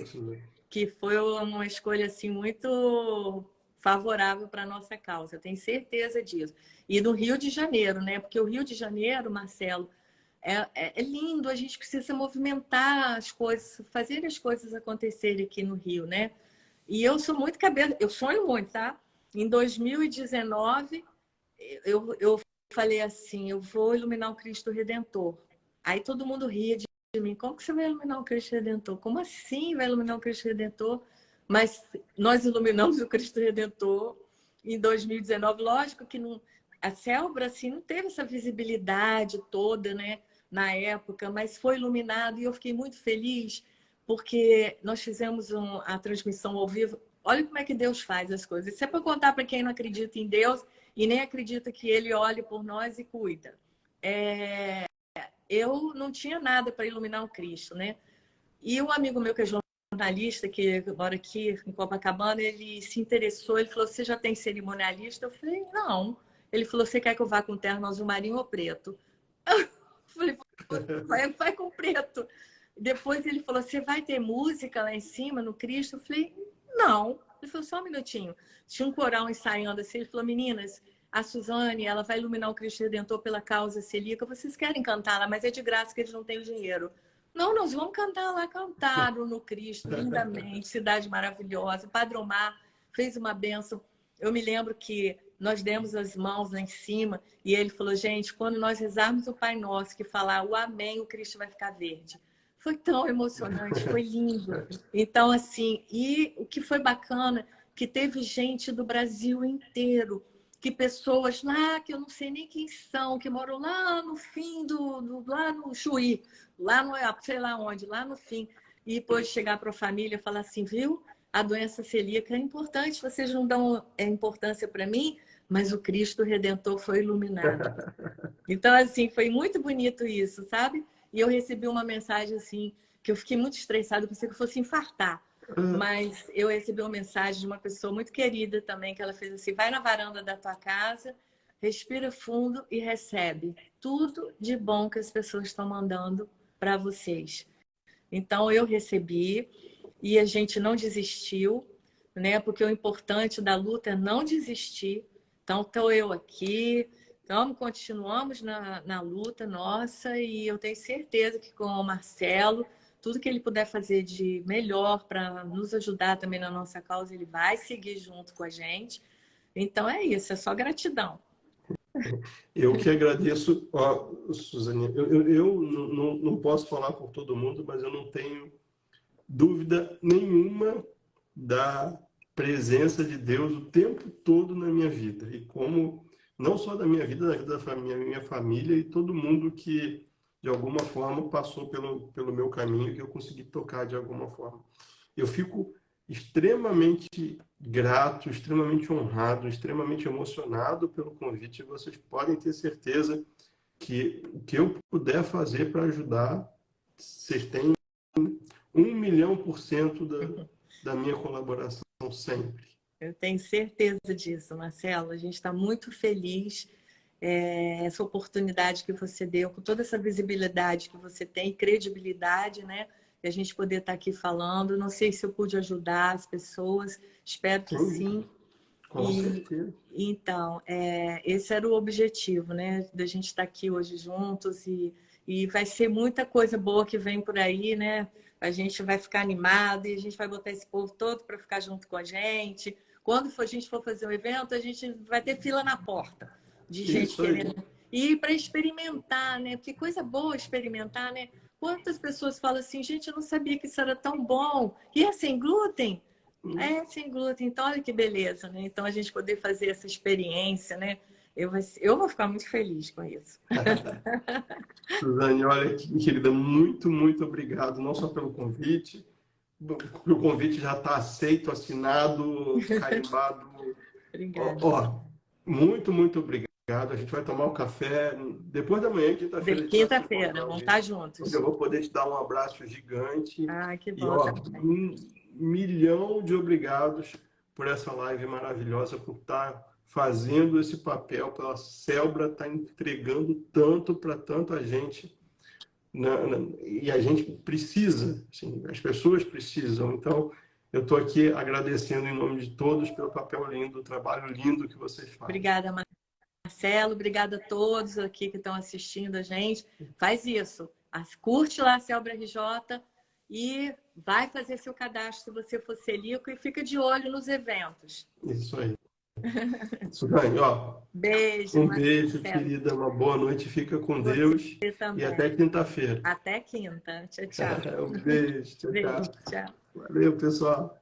Speaker 2: que foi uma escolha assim, muito favorável para a nossa causa. Eu tenho certeza disso. E no Rio de Janeiro, né? Porque o Rio de Janeiro, Marcelo, é lindo. A gente precisa movimentar as coisas, fazer as coisas acontecerem aqui no Rio, né? E eu sou muito cabeça, eu sonho muito, tá? Em 2019, eu falei assim, eu vou iluminar o Cristo Redentor. Aí todo mundo ria de mim, como que você vai iluminar o Cristo Redentor? Como assim vai iluminar o Cristo Redentor? Mas nós iluminamos o Cristo Redentor em 2019. Lógico que a Célbra assim, não teve essa visibilidade toda, né, na época, mas foi iluminado e eu fiquei muito feliz porque nós fizemos a transmissão ao vivo olha como é que Deus faz as coisas. Isso é para contar para quem não acredita em Deus e nem acredita que Ele olhe por nós e cuida. Eu não tinha nada para iluminar o Cristo, né? E um amigo meu que é jornalista, que mora aqui em Copacabana, ele se interessou, ele falou, você já tem cerimonialista? Eu falei, não. Ele falou, você quer que eu vá com terno azul marinho ou preto? Eu falei, vai com preto. Depois ele falou, você vai ter música lá em cima, no Cristo? Eu falei, não. Ele falou, só um minutinho. Tinha um coral ensaiando assim, ele falou, meninas, a Suzane, ela vai iluminar o Cristo Redentor pela causa celíaca, vocês querem cantar lá, mas é de graça que eles não têm o dinheiro. Não, nós vamos cantar lá. Cantaram no Cristo, lindamente, cidade maravilhosa. Padre Omar fez uma bênção. Eu me lembro que nós demos as mãos lá em cima e ele falou, gente, quando nós rezarmos o Pai Nosso, que falar o Amém, o Cristo vai ficar verde. Foi tão emocionante, foi lindo. Então, assim, e o que foi bacana, que teve gente do Brasil inteiro, que pessoas lá, que eu não sei nem quem são, que moram lá no fim lá no Chuí, lá no, sei lá onde, lá no fim, e depois chegar para a família e falar assim, viu? A doença celíaca é importante, vocês não dão importância para mim, mas o Cristo Redentor foi iluminado. Então, assim, foi muito bonito isso, sabe? E eu recebi uma mensagem, assim, que eu fiquei muito estressada, pensei que eu fosse infartar. Mas eu recebi uma mensagem de uma pessoa muito querida também, que ela fez assim, vai na varanda da tua casa, respira fundo e recebe tudo de bom que as pessoas estão mandando para vocês. Então, eu recebi e a gente não desistiu, né? Porque o importante da luta é não desistir. Então, estou eu aqui, então, continuamos na luta nossa e eu tenho certeza que com o Marcelo, tudo que ele puder fazer de melhor para nos ajudar também na nossa causa, ele vai seguir junto com a gente. Então, é isso, é só gratidão.
Speaker 1: Eu que agradeço, ó, Suzane, eu não posso falar por todo mundo, mas eu não tenho dúvida nenhuma da presença de Deus o tempo todo na minha vida. E como, não só da minha vida, da vida da minha família e todo mundo que, de alguma forma, passou pelo meu caminho, que eu consegui tocar de alguma forma. Eu fico extremamente grato, extremamente honrado, extremamente emocionado pelo convite. Vocês podem ter certeza que o que eu puder fazer para ajudar, vocês têm 1.000.000% da minha colaboração sempre.
Speaker 2: Eu tenho certeza disso, Marcelo. A gente está muito feliz. Essa oportunidade que você deu, com toda essa visibilidade que você tem, credibilidade, né? E a gente poder estar aqui falando. Não sei se eu pude ajudar as pessoas, espero que sim.
Speaker 1: Com certeza.
Speaker 2: Então, esse era o objetivo, né? Da gente estar aqui hoje juntos e vai ser muita coisa boa que vem por aí, né? A gente vai ficar animado e a gente vai botar esse povo todo para ficar junto com a gente. Quando a gente for fazer um evento, a gente vai ter fila na porta de gente querendo ir para experimentar, né? Porque coisa boa experimentar, né? Quantas pessoas falam assim, gente, eu não sabia que isso era tão bom. E é sem glúten? É sem glúten. Então, olha que beleza, né? Então, a gente poder fazer essa experiência, né? Eu vou ficar muito feliz com isso.
Speaker 1: Suzane, olha, querida, muito, muito obrigado, não só pelo convite, o convite já está aceito, assinado, carimbado.
Speaker 2: Obrigada.
Speaker 1: Ó, muito, muito obrigado. A gente vai tomar um café depois da manhã, quinta-feira.
Speaker 2: Quinta-feira, vamos estar juntos.
Speaker 1: Eu vou poder te dar um abraço gigante.
Speaker 2: Ah, que bom.
Speaker 1: E, ó, 1.000.000 de obrigados por essa live maravilhosa, por estar fazendo esse papel, pela Célbra estar entregando tanto para tanta gente. E a gente precisa, assim, as pessoas precisam. Então, eu estou aqui agradecendo em nome de todos pelo papel lindo, o trabalho lindo que vocês fazem.
Speaker 2: Obrigada, Marcelo. Obrigada a todos aqui que estão assistindo a gente. Faz isso. Curte lá a Célbra RJ e vai fazer seu cadastro se você for celíaco e fica de olho nos eventos.
Speaker 1: Isso aí. Suzane, ó,
Speaker 2: beijo,
Speaker 1: um beijo,
Speaker 2: Marcelo.
Speaker 1: querida, uma boa noite, fica com Deus e até quinta-feira.
Speaker 2: Até quinta. Tchau, tchau.
Speaker 1: Um beijo, tchau,
Speaker 2: Beijo,
Speaker 1: tchau.
Speaker 2: tchau.
Speaker 1: Valeu, pessoal.